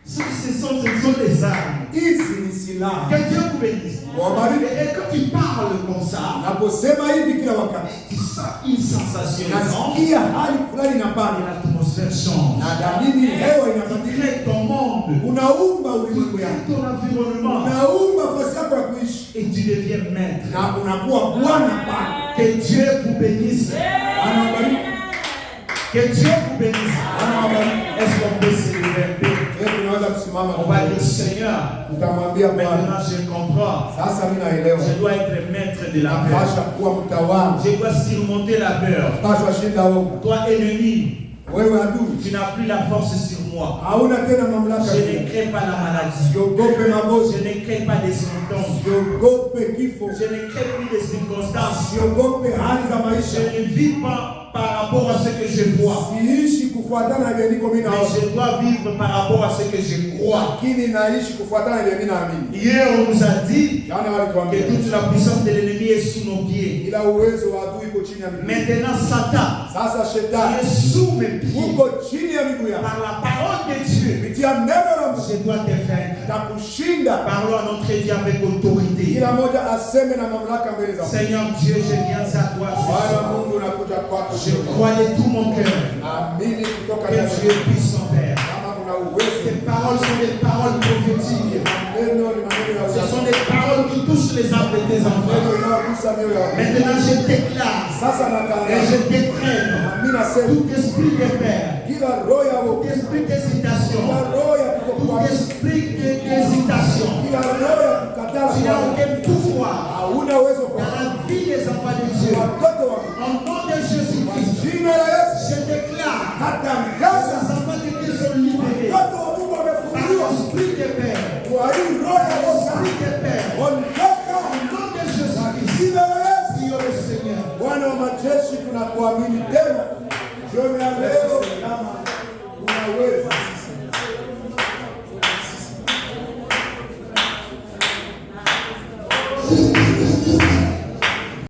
Ce sont des armes.
Hizi ni silaha.
Que Dieu vous bénisse.
Wabariki.
Et quand tu parles comme ça,
Naposema hivi kila wakati
tu sens une sensation énorme.
nasikia hali fulani
Et
inapanda
l'atmosphère change.
na dalili hewa
Tu
inabadilika.
crées ton monde,
Unaumba
tu
ulimwengu
crées
yako,
ton environnement
unaumba nafasi yako ya kuishi
et tu deviens maître.
na unakuwa bwana pale.
Que Dieu vous bénisse.
Anawabariki.
Que Dieu vous bénisse.
Anawabariki.
Est-ce qu'on peut se lever un peu?
Leo tunaweza kusimama
On va dire Seigneur,
tutamwambia Bwana,
maintenant je comprends.
sasa mimi naelewa
Je dois être maître de la peur.
napasha kuwa mtawala,
Je dois surmonter la peur.
napasha shinda woga.
Toi ennemi,
Wewe adui,
tu n'as plus la force sur moi.
hauna tena mamlaka.
Je ne crains pas la maladie.
Siogope magonjwa,
Je ne crains pas des symptômes.
siogope kifo,
Je ne crains plus des circonstances.
siogope hali za
Je
maisha.
ne vis pas par rapport à ce que je vois.
Siishi kufuatana na vile niko mimi
Mais
naona,
je dois vivre par rapport à ce que je crois.
lakini naishi kufuatana na vile mimi naamini.
Hier, on nous a dit
Jana
que
walituambia
toute la puissance de l'ennemi est sous nos pieds.
ila uwezo wa adui uko chini ya miguu.
Maintenant, Satan,
Sasa
tu
shetani
es sous mes pieds.
uko chini ya miguu yako.
Par la parole de Dieu,
Kupitia neno la Mungu
je dois te vaincre.
itakushinda.
Parlons à notre Dieu avec autorité.
Kila mmoja aseme na mamlaka mbele za Mungu.
Seigneur Dieu, je viens à toi.
Bwana Mungu nakuja kwako.
Je crois de tout mon cœur
Naamini kutoka
que
ndani
tu es puissant, Père.
kama una uwezo.
Ces paroles sont des paroles prophétiques.
Maneno ni maneno ya
Ce sont des paroles qui touchent les âmes de tes enfants.
maneno inayogusa mioyo ya watu.
Maintenant, je déclare
Sasa
et
natangaza
je décrète
mimi nasema
tout esprit de Père,
kila roho ya
tout
wokovu,
esprit d'hésitation,
kila roho ya
tout
kutokuamini,
esprit d'hésitation,
kila roho ya kukataa
tu n'as
kuamini,
aucun pouvoir
hauna uwezo
dans
kwa
la vie des enfants de Dieu.
watoto wa
Au nom de Jésus-Christ,
jina la Yesu.
je déclare que
Natangaza
ces enfants de Dieu sont libérés
watoto wa Mungu
par
wamefunguliwa
l'esprit de Père,
kwa hii roho ya wokovu.
l'esprit de Père.
Ondoka
Au nom de Jésus-Christ,
jina la Yesu.
Dieu le Seigneur.
Bwana wa majeshi, tunakuamini tena